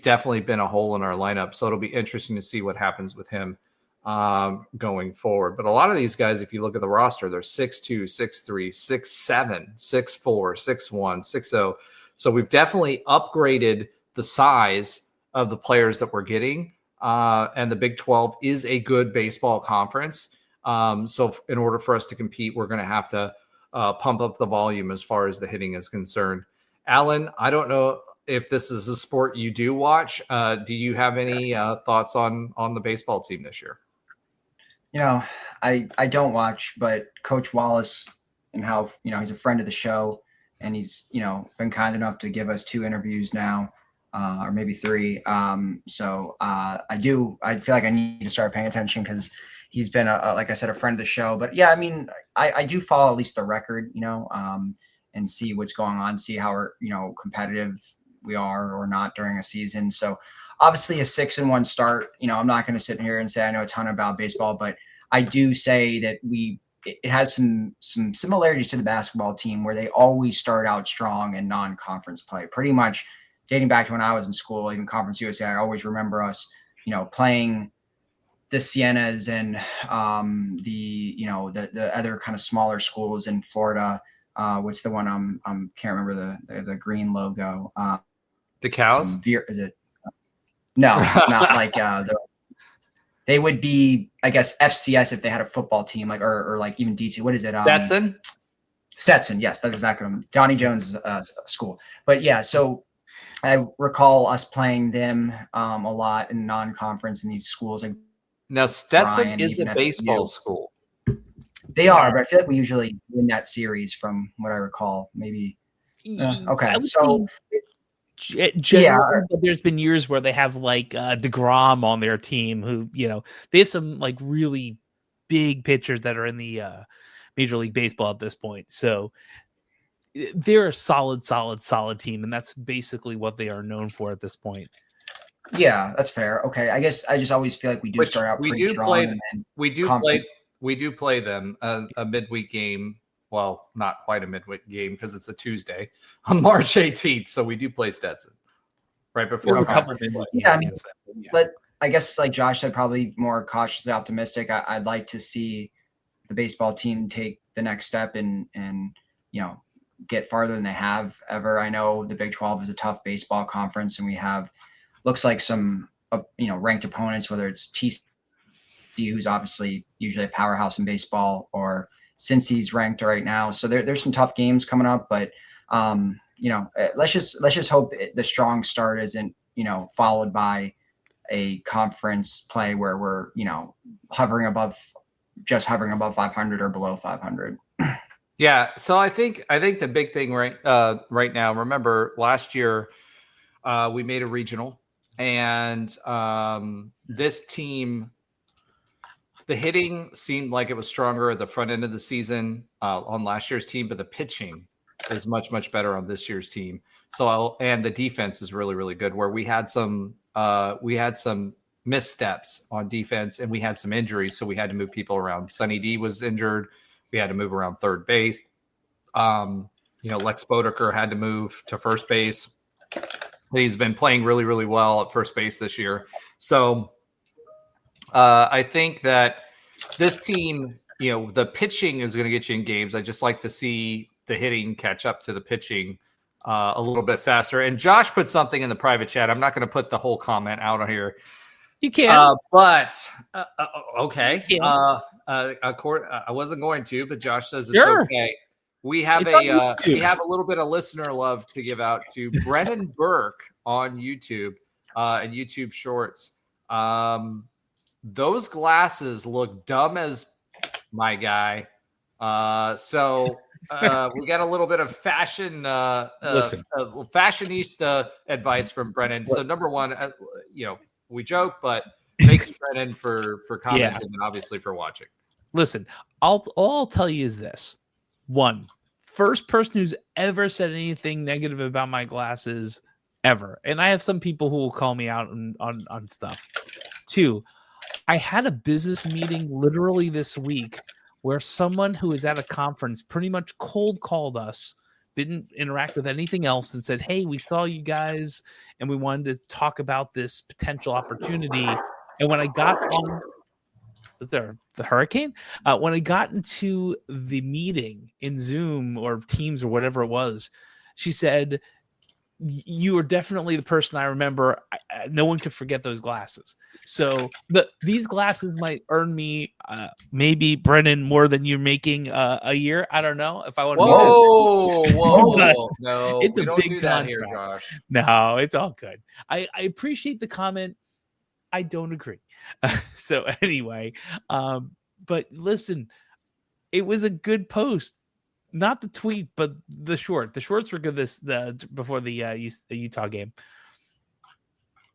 definitely been a hole in our lineup. So it'll be interesting to see what happens with him going forward. But a lot of these guys, if you look at the roster, they're 6'2", 6'3", 6'7", 6'4", 6'1", 6'0". So we've definitely upgraded the size of the players that we're getting. And the Big 12 is a good baseball conference. So in order for us to compete, we're going to have to pump up the volume as far as the hitting is concerned. Alan, I don't know if this is a sport you do watch, do you have any thoughts on the baseball team this year? I don't watch, but Coach Wallace, and how, he's a friend of the show, and he's, been kind enough to give us 2 interviews now, or maybe 3. So I feel like I need to start paying attention, because he's been like I said, a friend of the show. But yeah, I mean, I do follow at least the record, and see what's going on, see how competitive we are or not during a season. So obviously a 6-1 start, I'm not going to sit here and say I know a ton about baseball, but I do say that it has some similarities to the basketball team, where they always start out strong in non-conference play. Pretty much dating back to when I was in school, even Conference USA, I always remember us, playing the Siennas and the other kind of smaller schools in Florida. What's the one can't remember the green logo. The Cows? Is it? No, not like they would be, I guess, FCS if they had a football team, like or like even D2. What is it? Stetson. Yes, that's exactly what Johnny Jones' school. But yeah, so I recall us playing them a lot in non-conference in these schools. Like now, Stetson Ryan, is a baseball school. They are, but I feel like we usually win that series from what I recall. Maybe. Okay, so. Generally, but there's been years where they have like DeGrom on their team, who they have some like really big pitchers that are in the Major League Baseball at this point. So they're a solid team, and that's basically what they are known for at this point. Yeah, that's fair. Okay, I guess I just always feel like we do start out pretty strong. We do play them a midweek game. Well, not quite a midweek game, because it's a Tuesday on March 18th. So we do play Stetson right before. Yeah, I mean, but I guess like Josh said, probably more cautiously optimistic. I'd like to see the baseball team take the next step and get farther than they have ever. I know the Big 12 is a tough baseball conference, and we have looks like some ranked opponents, whether it's TCU, who's obviously usually a powerhouse in baseball, or Cincy's ranked right now. So there's some tough games coming up, but let's just hope the strong start isn't followed by a conference play where we're hovering above 500 or below 500. Yeah, so I think the big thing right now. Remember last year we made a regional, and this team. The hitting seemed like it was stronger at the front end of the season on last year's team, but the pitching is much, much better on this year's team. And the defense is really, really good, where we had some missteps on defense, and we had some injuries. So we had to move people around. Sonny D was injured. We had to move around third base. Lex Bodeker had to move to first base. He's been playing really, really well at first base this year. So I think that this team, the pitching is going to get you in games. I just like to see the hitting catch up to the pitching a little bit faster. And Josh put something in the private chat. I'm not going to put the whole comment out here. You can. Okay. Yeah. I wasn't going to, but Josh says it's sure. Okay. We have a little bit of listener love to give out to Brennan Burke on YouTube and YouTube Shorts. Those glasses look dumb as my guy. So we got a little bit of fashionista advice from Brennan. So number one, we joke, but thank you, Brennan, for commenting and obviously for watching. Listen, all I'll tell you is this. One, first person who's ever said anything negative about my glasses ever. And I have some people who will call me out on stuff. Two, I had a business meeting literally this week where someone who was at a conference pretty much cold called us, didn't interact with anything else, and said, "Hey, we saw you guys and we wanted to talk about this potential opportunity." And when I got on the hurricane, when I got into the meeting in Zoom or Teams or whatever it was, she said, you are definitely the person I remember. No one could forget those glasses. So these glasses might earn me maybe, Brennan, more than you're making a year. I don't know if I want to be that. Whoa. No, It's we a don't big do that here, contract. Josh. No, it's all good. I appreciate the comment. I don't agree. So anyway, but listen, it was a good post. Not the tweet, but the short. The shorts were good before the Utah game.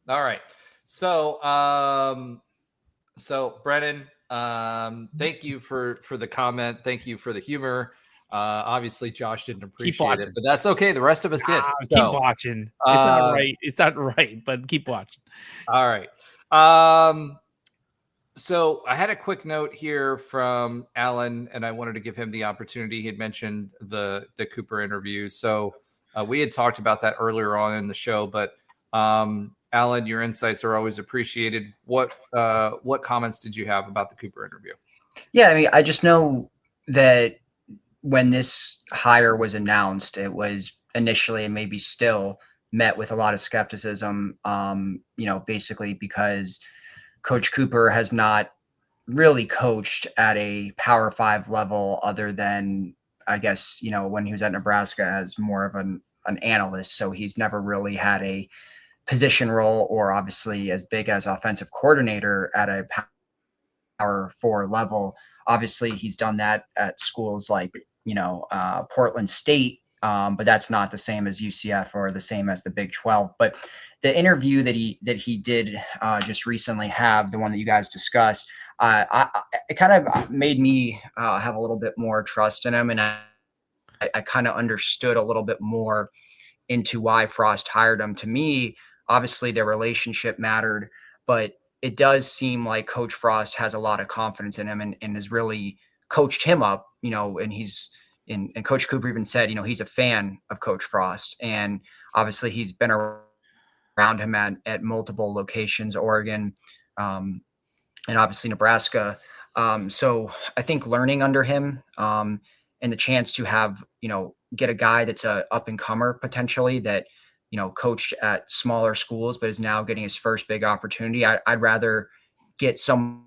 All right. So, Brennan, thank you for the comment. Thank you for the humor. Obviously, Josh didn't appreciate it, but that's okay. The rest of us did. Keep watching. It's not right. It's not right, but keep watching. All right. So I had a quick note here from Alan, and I wanted to give him the opportunity. He had mentioned the Cooper interview. So we had talked about that earlier on in the show, but Alan, your insights are always appreciated. What comments did you have about the Cooper interview? Yeah, I mean, I just know that when this hire was announced, it was initially and maybe still met with a lot of skepticism, basically because Coach Cooper has not really coached at a Power 5 level other than, I guess, when he was at Nebraska as more of an analyst. So he's never really had a position role or obviously as big as offensive coordinator at a Power 4 level. Obviously, he's done that at schools like, Portland State, but that's not the same as UCF or the same as the Big 12. But the interview that he did just recently have, the one that you guys discussed, it kind of made me have a little bit more trust in him, and I kind of understood a little bit more into why Frost hired him. To me, obviously their relationship mattered, but it does seem like Coach Frost has a lot of confidence in him and has really coached him up, and and Coach Cooper even said, he's a fan of Coach Frost. And obviously he's been around him at multiple locations, Oregon, and obviously Nebraska. So I think learning under him and the chance to have, get a guy that's a up and comer potentially that, coached at smaller schools, but is now getting his first big opportunity. I'd rather get someone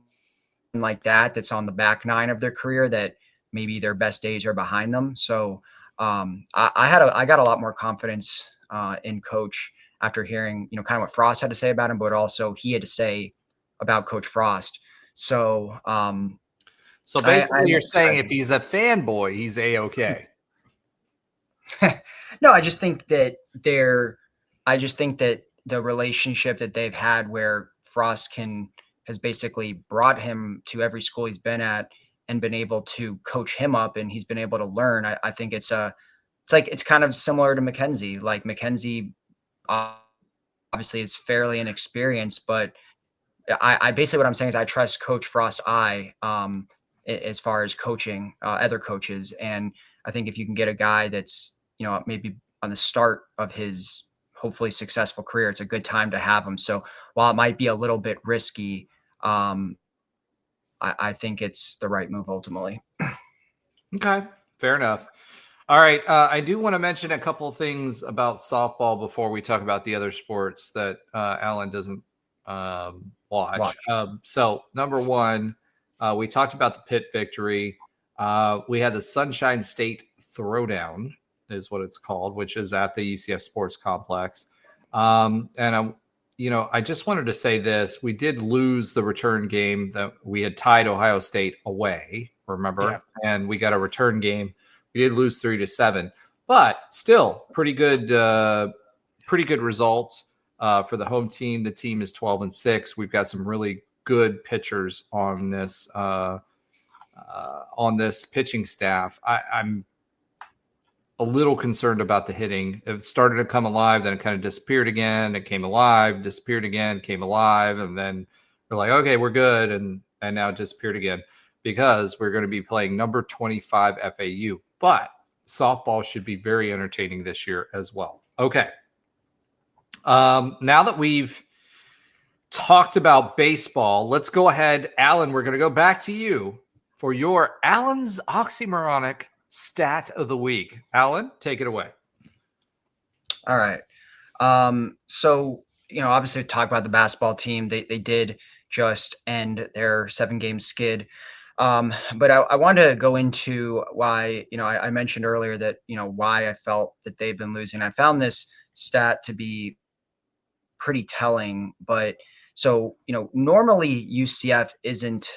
like that's on the back nine of their career that maybe their best days are behind them. So I got a lot more confidence in Coach after hearing, kind of what Frost had to say about him, but also he had to say about Coach Frost. So, so basically you're saying if he's a fanboy, he's A-okay. No, I just think that the relationship that they've had where Frost has basically brought him to every school he's been at and been able to coach him up, and he's been able to learn. I think it's kind of similar to Mackenzie. Like Mackenzie obviously is fairly inexperienced, but I basically what I'm saying is I trust Coach Frost as far as coaching other coaches. And I think if you can get a guy that's, maybe on the start of his hopefully successful career, it's a good time to have him. So while it might be a little bit risky, I think it's the right move ultimately. Okay, fair enough. All right, I do want to mention a couple of things about softball before we talk about the other sports that Alan doesn't watch. So number one, we talked about the Pitt victory. We had the Sunshine State Throwdown is what it's called, which is at the UCF Sports Complex. And I just wanted to say this. We did lose the return game that we had tied Ohio State away, remember? Yeah. And we got a return game. We did lose 3-7, but still pretty good results for the home team. The team is 12-6. We've got some really good pitchers on this pitching staff. I'm a little concerned about the hitting. It started to come alive, then it kind of disappeared again. It came alive, disappeared again, came alive, and then we're like, okay, we're good, and now it disappeared again because we're going to be playing number 25 FAU. But softball should be very entertaining this year as well. Okay. Now that we've talked about baseball, let's go ahead. Alan, we're going to go back to you for your Alan's oxymoronic stat of the week. Alan, take it away. All right. So, obviously talk about the basketball team. They did just end their 7-game skid. But I wanted to go into why, I mentioned earlier that, why I felt that they've been losing. I found this stat to be pretty telling, but so, normally UCF isn't,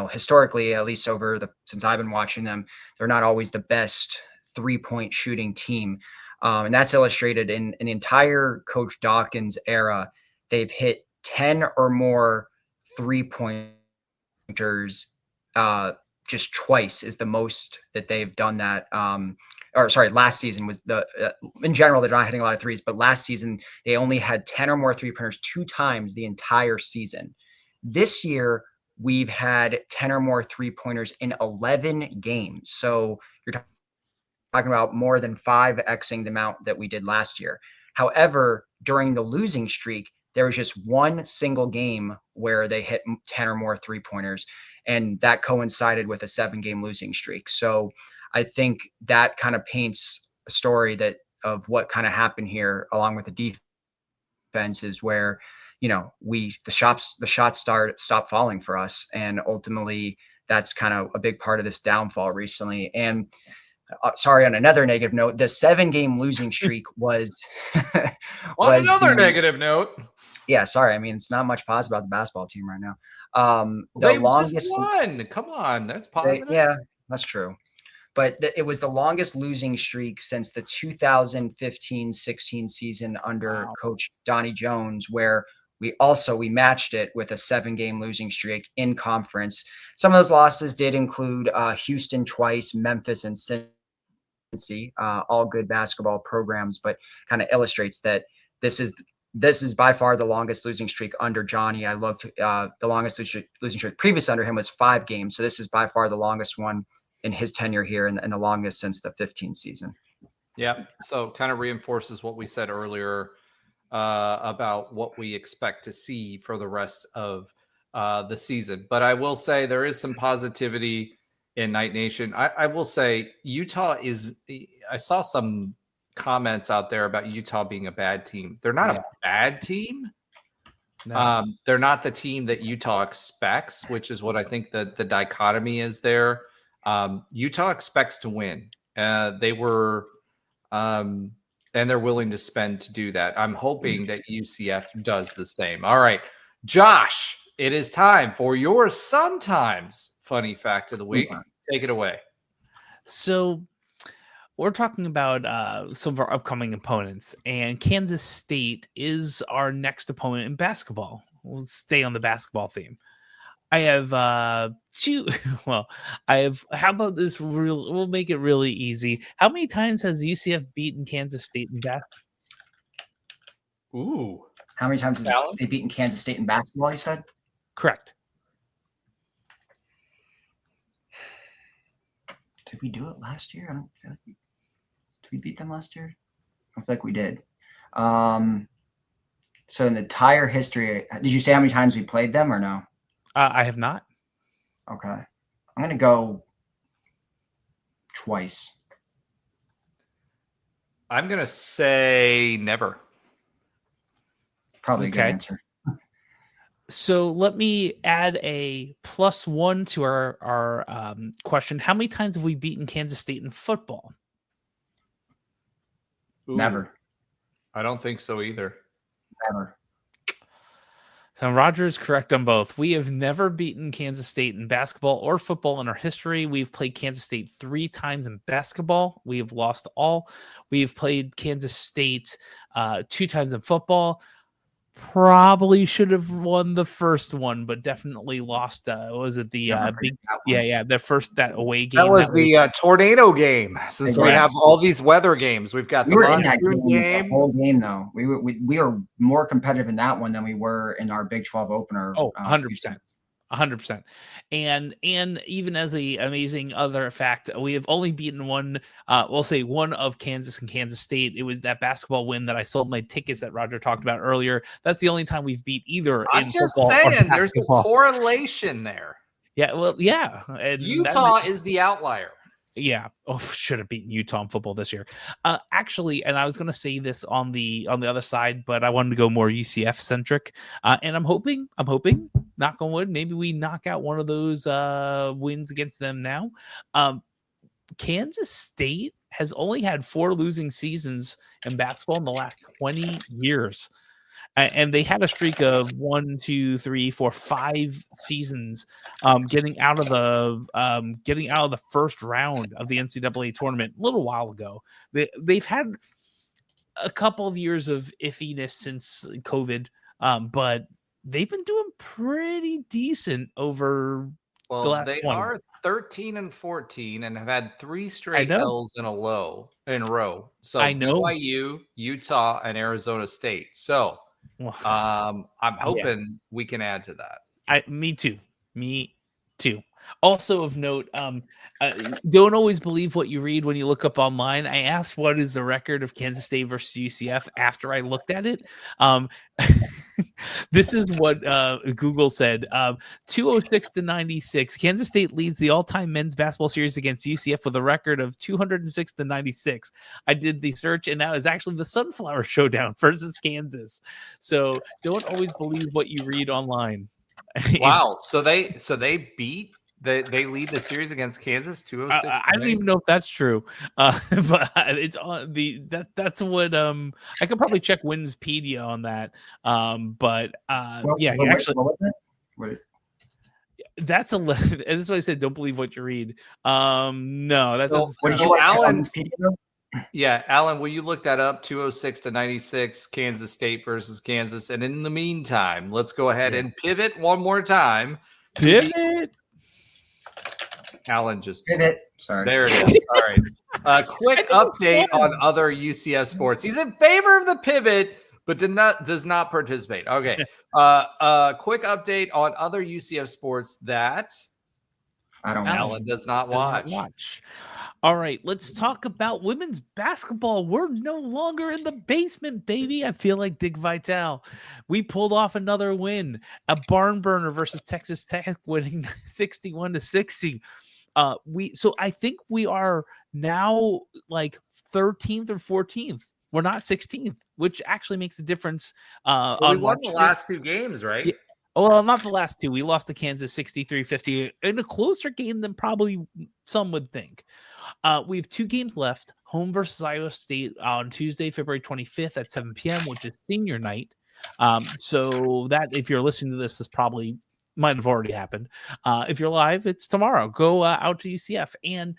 historically, at least since I've been watching them, they're not always the best 3-point shooting team. And that's illustrated in an entire Coach Dawkins era. They've hit 10 or more 3-pointers just twice is the most that they've done that. Last season was in general, they're not hitting a lot of threes, but last season they only had 10 or more 3-pointers 2 times the entire season. This year, we've had 10 or more 3-pointers in 11 games. So you're talking about more than 5xing the amount that we did last year. However, during the losing streak, there was just one single game where they hit 10 or more 3-pointers, and that coincided with a 7-game losing streak. So I think that kind of paints a story of what kind of happened here, along with the defenses, where the shots stop falling for us, and ultimately that's kind of a big part of this downfall recently. And sorry, on another negative note, the 7-game losing streak was negative note. Yeah, sorry. I mean, it's not much positive about the basketball team right now. They just won. Come on, that's positive. Yeah, that's true. But it was the longest losing streak since the 2015-16 season under Coach Donnie Jones, where we matched it with a 7-game losing streak in conference. Some of those losses did include Houston twice, Memphis, and Cincy, all good basketball programs, but kind of illustrates that this is by far the longest losing streak under Johnny. I looked, the longest losing streak previous under him was 5 games. So this is by far the longest one in his tenure here, and the longest since the 15 season. Yeah. So kind of reinforces what we said earlier about what we expect to see for the rest of the season. But I will say there is some positivity in Night Nation. I will say Utah I saw some comments out there about Utah being a bad team. They're not a bad team. No. They're not the team that Utah expects, which is what I think the dichotomy is there. Utah expects to win. They were, and they're willing to spend to do that. I'm hoping that UCF does the same. All right, Josh, it is time for your sometimes funny fact of the week. Take it away. So we're talking about some of our upcoming opponents, and Kansas State is our next opponent in basketball. We'll stay on the basketball theme. I have two. Well, how about this? We'll make it really easy. How many times has UCF beaten Kansas State in basketball? Ooh. How many times has they beaten Kansas State in basketball, you said? Correct. Did we do it last year? I don't feel like did we beat them last year? I don't feel like we did. So in the entire history, did you say how many times we played them or no? I have not. Okay. I'm going to go twice. I'm going to say never. Probably a good answer. So let me add a +1 to our question. How many times have we beaten Kansas State in football? Ooh, never. I don't think so either. Never. So Roger is correct on both. We have never beaten Kansas State in basketball or football in our history. We've played Kansas State 3 times in basketball. We have lost all. We've played Kansas State 2 times in football. Probably should have won the first one, but definitely lost. Was it the big? Yeah, that away game. That was the tornado game. Since we have all these weather games, we've got the monsoon game. The whole game, though, we were more competitive in that one than we were in our Big 12 opener. Oh, 100%. 100%. And even as a amazing other fact, we have only beaten one, we'll say one of Kansas and Kansas State. It was that basketball win that I sold my tickets that Roger talked about earlier. That's the only time we've beat either. I'm just saying there's a correlation there. Yeah, well, yeah. And Utah is the outlier. Yeah. Oh, should have beaten Utah in football this year. Actually, and I was going to say this on the other side, but I wanted to go more UCF centric. And I'm hoping, knock on wood, maybe we knock out one of those wins against them now. Kansas State has only had 4 losing seasons in basketball in the last 20 years. And they had a streak of 1, 2, 3, 4, 5 seasons getting out of the first round of the NCAA tournament a little while ago. They've had a couple of years of iffiness since COVID, but they've been doing pretty decent over the last they 20. are 13-14 and have had 3 straight know. L's in a row. So I know. BYU, Utah, and Arizona State. So I'm hoping we can add to that. Me too. Also of note, don't always believe what you read when you look up online. I asked what is the record of Kansas State versus UCF after I looked at it. This is what Google said. 206-96. Kansas State leads the all-time men's basketball series against UCF with a record of 206-96. I did the search, and that was actually the Sunflower Showdown versus Kansas. So don't always believe what you read online. Wow. So they beat they lead the series against Kansas 206. I don't even know if that's true. But it's on that's what I could probably check Winspedia on that. That's and that's why I said don't believe what you read. No, that doesn't. What did you Alan? Yeah, Alan, will you look that up? 206-96, Kansas State versus Kansas. And in the meantime, let's go ahead and pivot one more time. Pivot. Alan just pivot. Sorry. There it is. All right. Quick update on other UCF sports. He's in favor of the pivot, but does not participate. Okay. Quick update on other UCF sports that Alan does not watch. All right, let's talk about women's basketball. We're no longer in the basement, baby. I feel like Dick Vitale. We pulled off another win, a barn burner versus Texas Tech, winning 61-60. So I think we are now like 13th or 14th. We're not 16th, which actually makes a difference. We won the last 2 games, right? Yeah. Well, not the last 2. We lost to Kansas 63-50 in a closer game than probably some would think. We have 2 games left. Home versus Iowa State on Tuesday, February 25th at 7 p.m., which is senior night. So that if you're listening to this probably might have already happened. If you're live, it's tomorrow. Go out to UCF and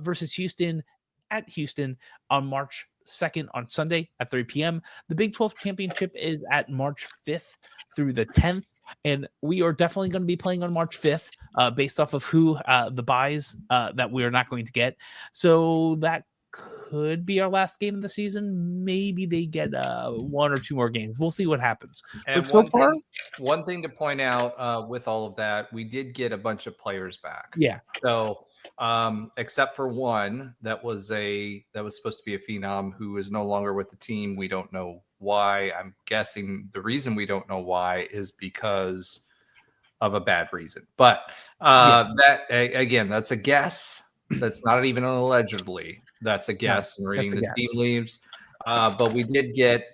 versus Houston at Houston on March 2nd on Sunday at 3 p.m. The Big 12 championship is at March 5th through the 10th. And we are definitely going to be playing on March 5th based off of who the buys that we are not going to get. So that could be our last game of the season. Maybe they get 1 or 2 more games. We'll see what happens. And but so far, one thing to point out with all of that, we did get a bunch of players back. Yeah. So except for one that was supposed to be a phenom who is no longer with the team. We don't know why. I'm guessing the reason we don't know why is because of a bad reason. But that again, that's a guess. That's not even an allegedly. That's a guess. And reading the team leaves. But we did get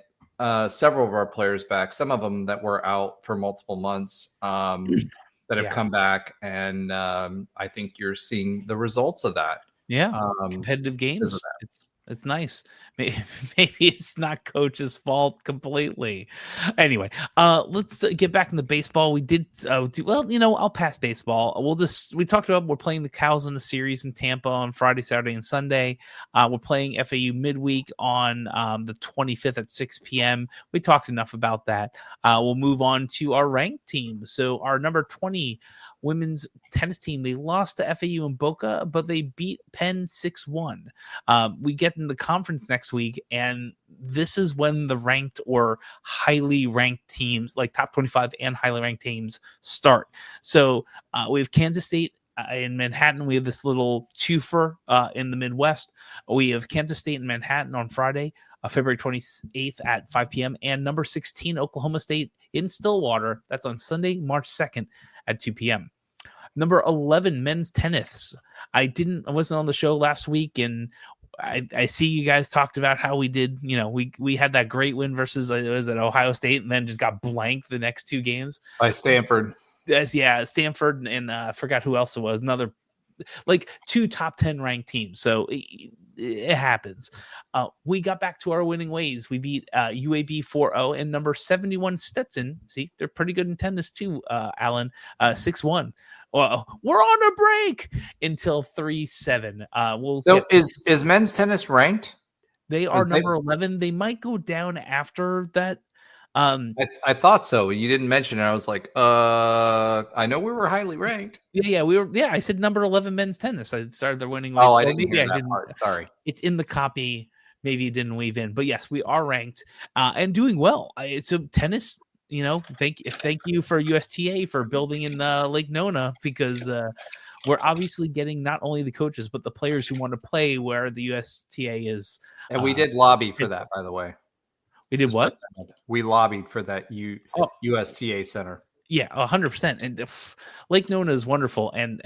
several of our players back. Some of them that were out for multiple months that have come back, and I think you're seeing the results of that. Yeah, competitive games. It's nice. Maybe it's not coach's fault completely. Anyway, let's get back into baseball. We did I'll pass baseball. We talked about we're playing the Cows in a series in Tampa on Friday, Saturday, and Sunday. We're playing FAU midweek on the 25th at 6 p.m. We talked enough about that. We'll move on to our ranked team. So our number 20 women's tennis team, they lost to FAU in Boca, but they beat Penn 6-1. We get in the conference next week, and this is when the ranked or highly ranked teams, like top 25 and highly ranked teams, start. So we have Kansas State in Manhattan. We have this little twofer in the Midwest. We have Kansas State in Manhattan on Friday, February 28th at 5 p.m. and number 16 Oklahoma State in Stillwater. That's on Sunday, March 2nd at 2 p.m. Number 11, men's tennis. I wasn't on the show last week, and I see you guys talked about how we did. We had that great win versus it was at Ohio State, and then just got blanked the next 2 games by Stanford. Stanford, and I forgot who else it was. Another 2 top 10 ranked teams. So it happens. We got back to our winning ways. We beat UAB 4-0 and number 71 Stetson. See, they're pretty good in tennis too, Alan. 6-1. Well, we're on a break until 3-7. Is men's tennis ranked? They are number 11. They might go down after that. I thought so. You didn't mention it. I was like, I know we were highly ranked. Yeah, we were. Yeah, I said number 11 men's tennis. I started their winning ways. Oh, I didn't hear that part. Sorry. It's in the copy. Maybe it didn't weave in, but yes, we are ranked and doing well. It's a tennis. Thank you for USTA for building in Lake Nona, because we're obviously getting not only the coaches but the players who want to play where the USTA is. And we did lobby for that, by the way. We did what? We lobbied for that USTA center. Yeah, 100%. And Lake Nona is wonderful. And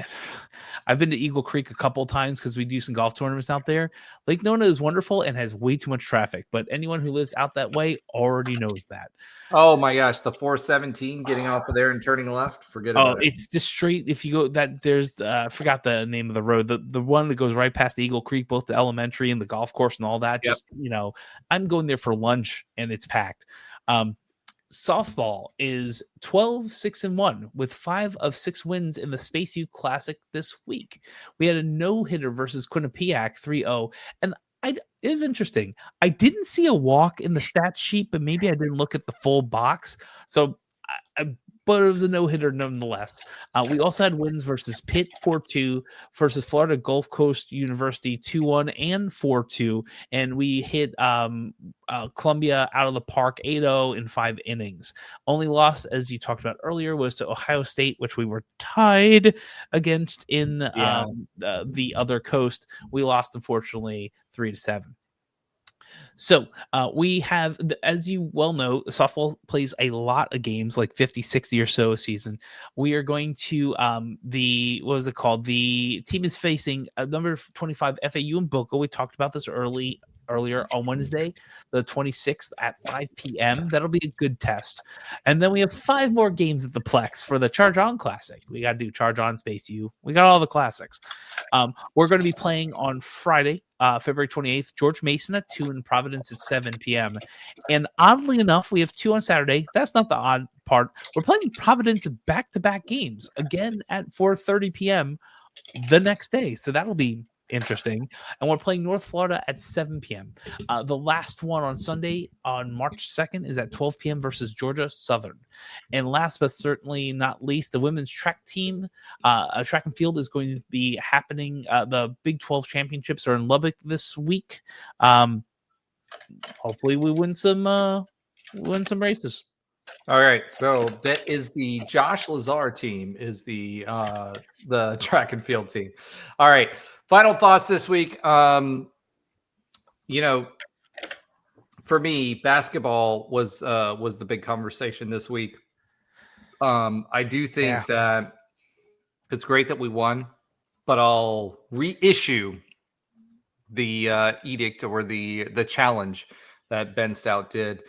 I've been to Eagle Creek a couple of times because we do some golf tournaments out there. Lake Nona is wonderful and has way too much traffic. But anyone who lives out that way already knows that. Oh my gosh, the 417 getting off of there and turning left. Forget about it. It's just straight. If you go there's I forgot the name of the road. The one that goes right past Eagle Creek, both the elementary and the golf course and all that. Yep. Just I'm going there for lunch and it's packed. Softball is 12-6-1 with 5 of 6 wins in the Space U Classic this week. We had a no-hitter versus Quinnipiac 3-0, and it was interesting. I didn't see a walk in the stat sheet, but maybe I didn't look at the full box. So but it was a no-hitter nonetheless. We also had wins versus Pitt 4-2, versus Florida Gulf Coast University 2-1 and 4-2, and we hit Columbia out of the park 8-0 in 5 innings. Only loss, as you talked about earlier, was to Ohio State, which we were tied against in the other coast. We lost, unfortunately, 3-7. So we have, as you well know, softball plays a lot of games, like 50, 60 or so a season. We are going to the team is facing number 25 FAU in Boca. We talked about this earlier on Wednesday, the 26th at 5 p.m. That'll be a good test. And then we have 5 more games at the Plex for the Charge On Classic. We got to do Charge On Space U. We got all the classics. We're going to be playing on Friday, February 28th, George Mason at 2 and Providence at 7 p.m. And oddly enough, we have 2 on Saturday. That's not the odd part. We're playing Providence back-to-back games, again at 4:30 p.m. the next day. So that'll be interesting. And we're playing North Florida at 7 p.m. The last one on Sunday on March 2nd is at 12 p.m. versus Georgia Southern. And last but certainly not least, the women's track team, track and field is going to be happening. The Big 12 championships are in Lubbock this week. Hopefully we win some races. All right, so that is the Josh Lazar team, is the track and field team. All right, final thoughts this week. For me, basketball was the big conversation this week. I do think that it's great that we won, but I'll reissue the edict or the challenge that Ben Stout did.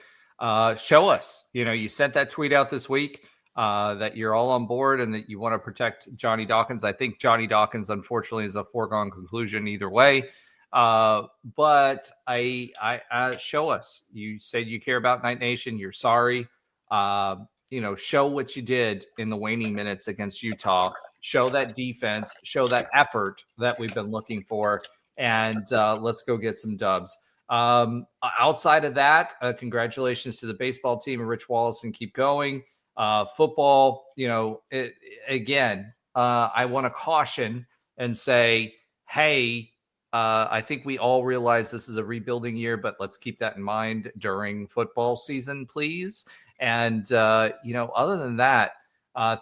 Show us, you sent that tweet out this week that you're all on board and that you want to protect Johnny Dawkins. I think Johnny Dawkins, unfortunately, is a foregone conclusion either way. But I show us. You said you care about Night Nation. You're sorry. Show what you did in the waning minutes against Utah. Show that defense. Show that effort that we've been looking for. And let's go get some dubs. Outside of that, congratulations to the baseball team and Rich Wallace, and keep going. Football, I want to caution and say, hey, I think we all realize this is a rebuilding year, but let's keep that in mind during football season, please. And, other than that,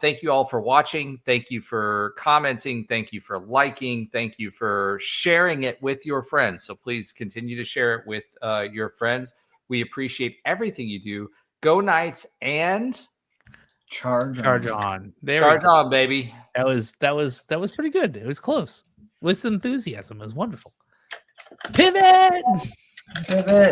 thank you all for watching. Thank you for commenting. Thank you for liking. Thank you for sharing it with your friends. So please continue to share it with your friends. We appreciate everything you do. Go Knights, and Charge on. There we Charge go. on, baby. That was pretty good. It was close. With enthusiasm. It was wonderful. Pivot. Pivot.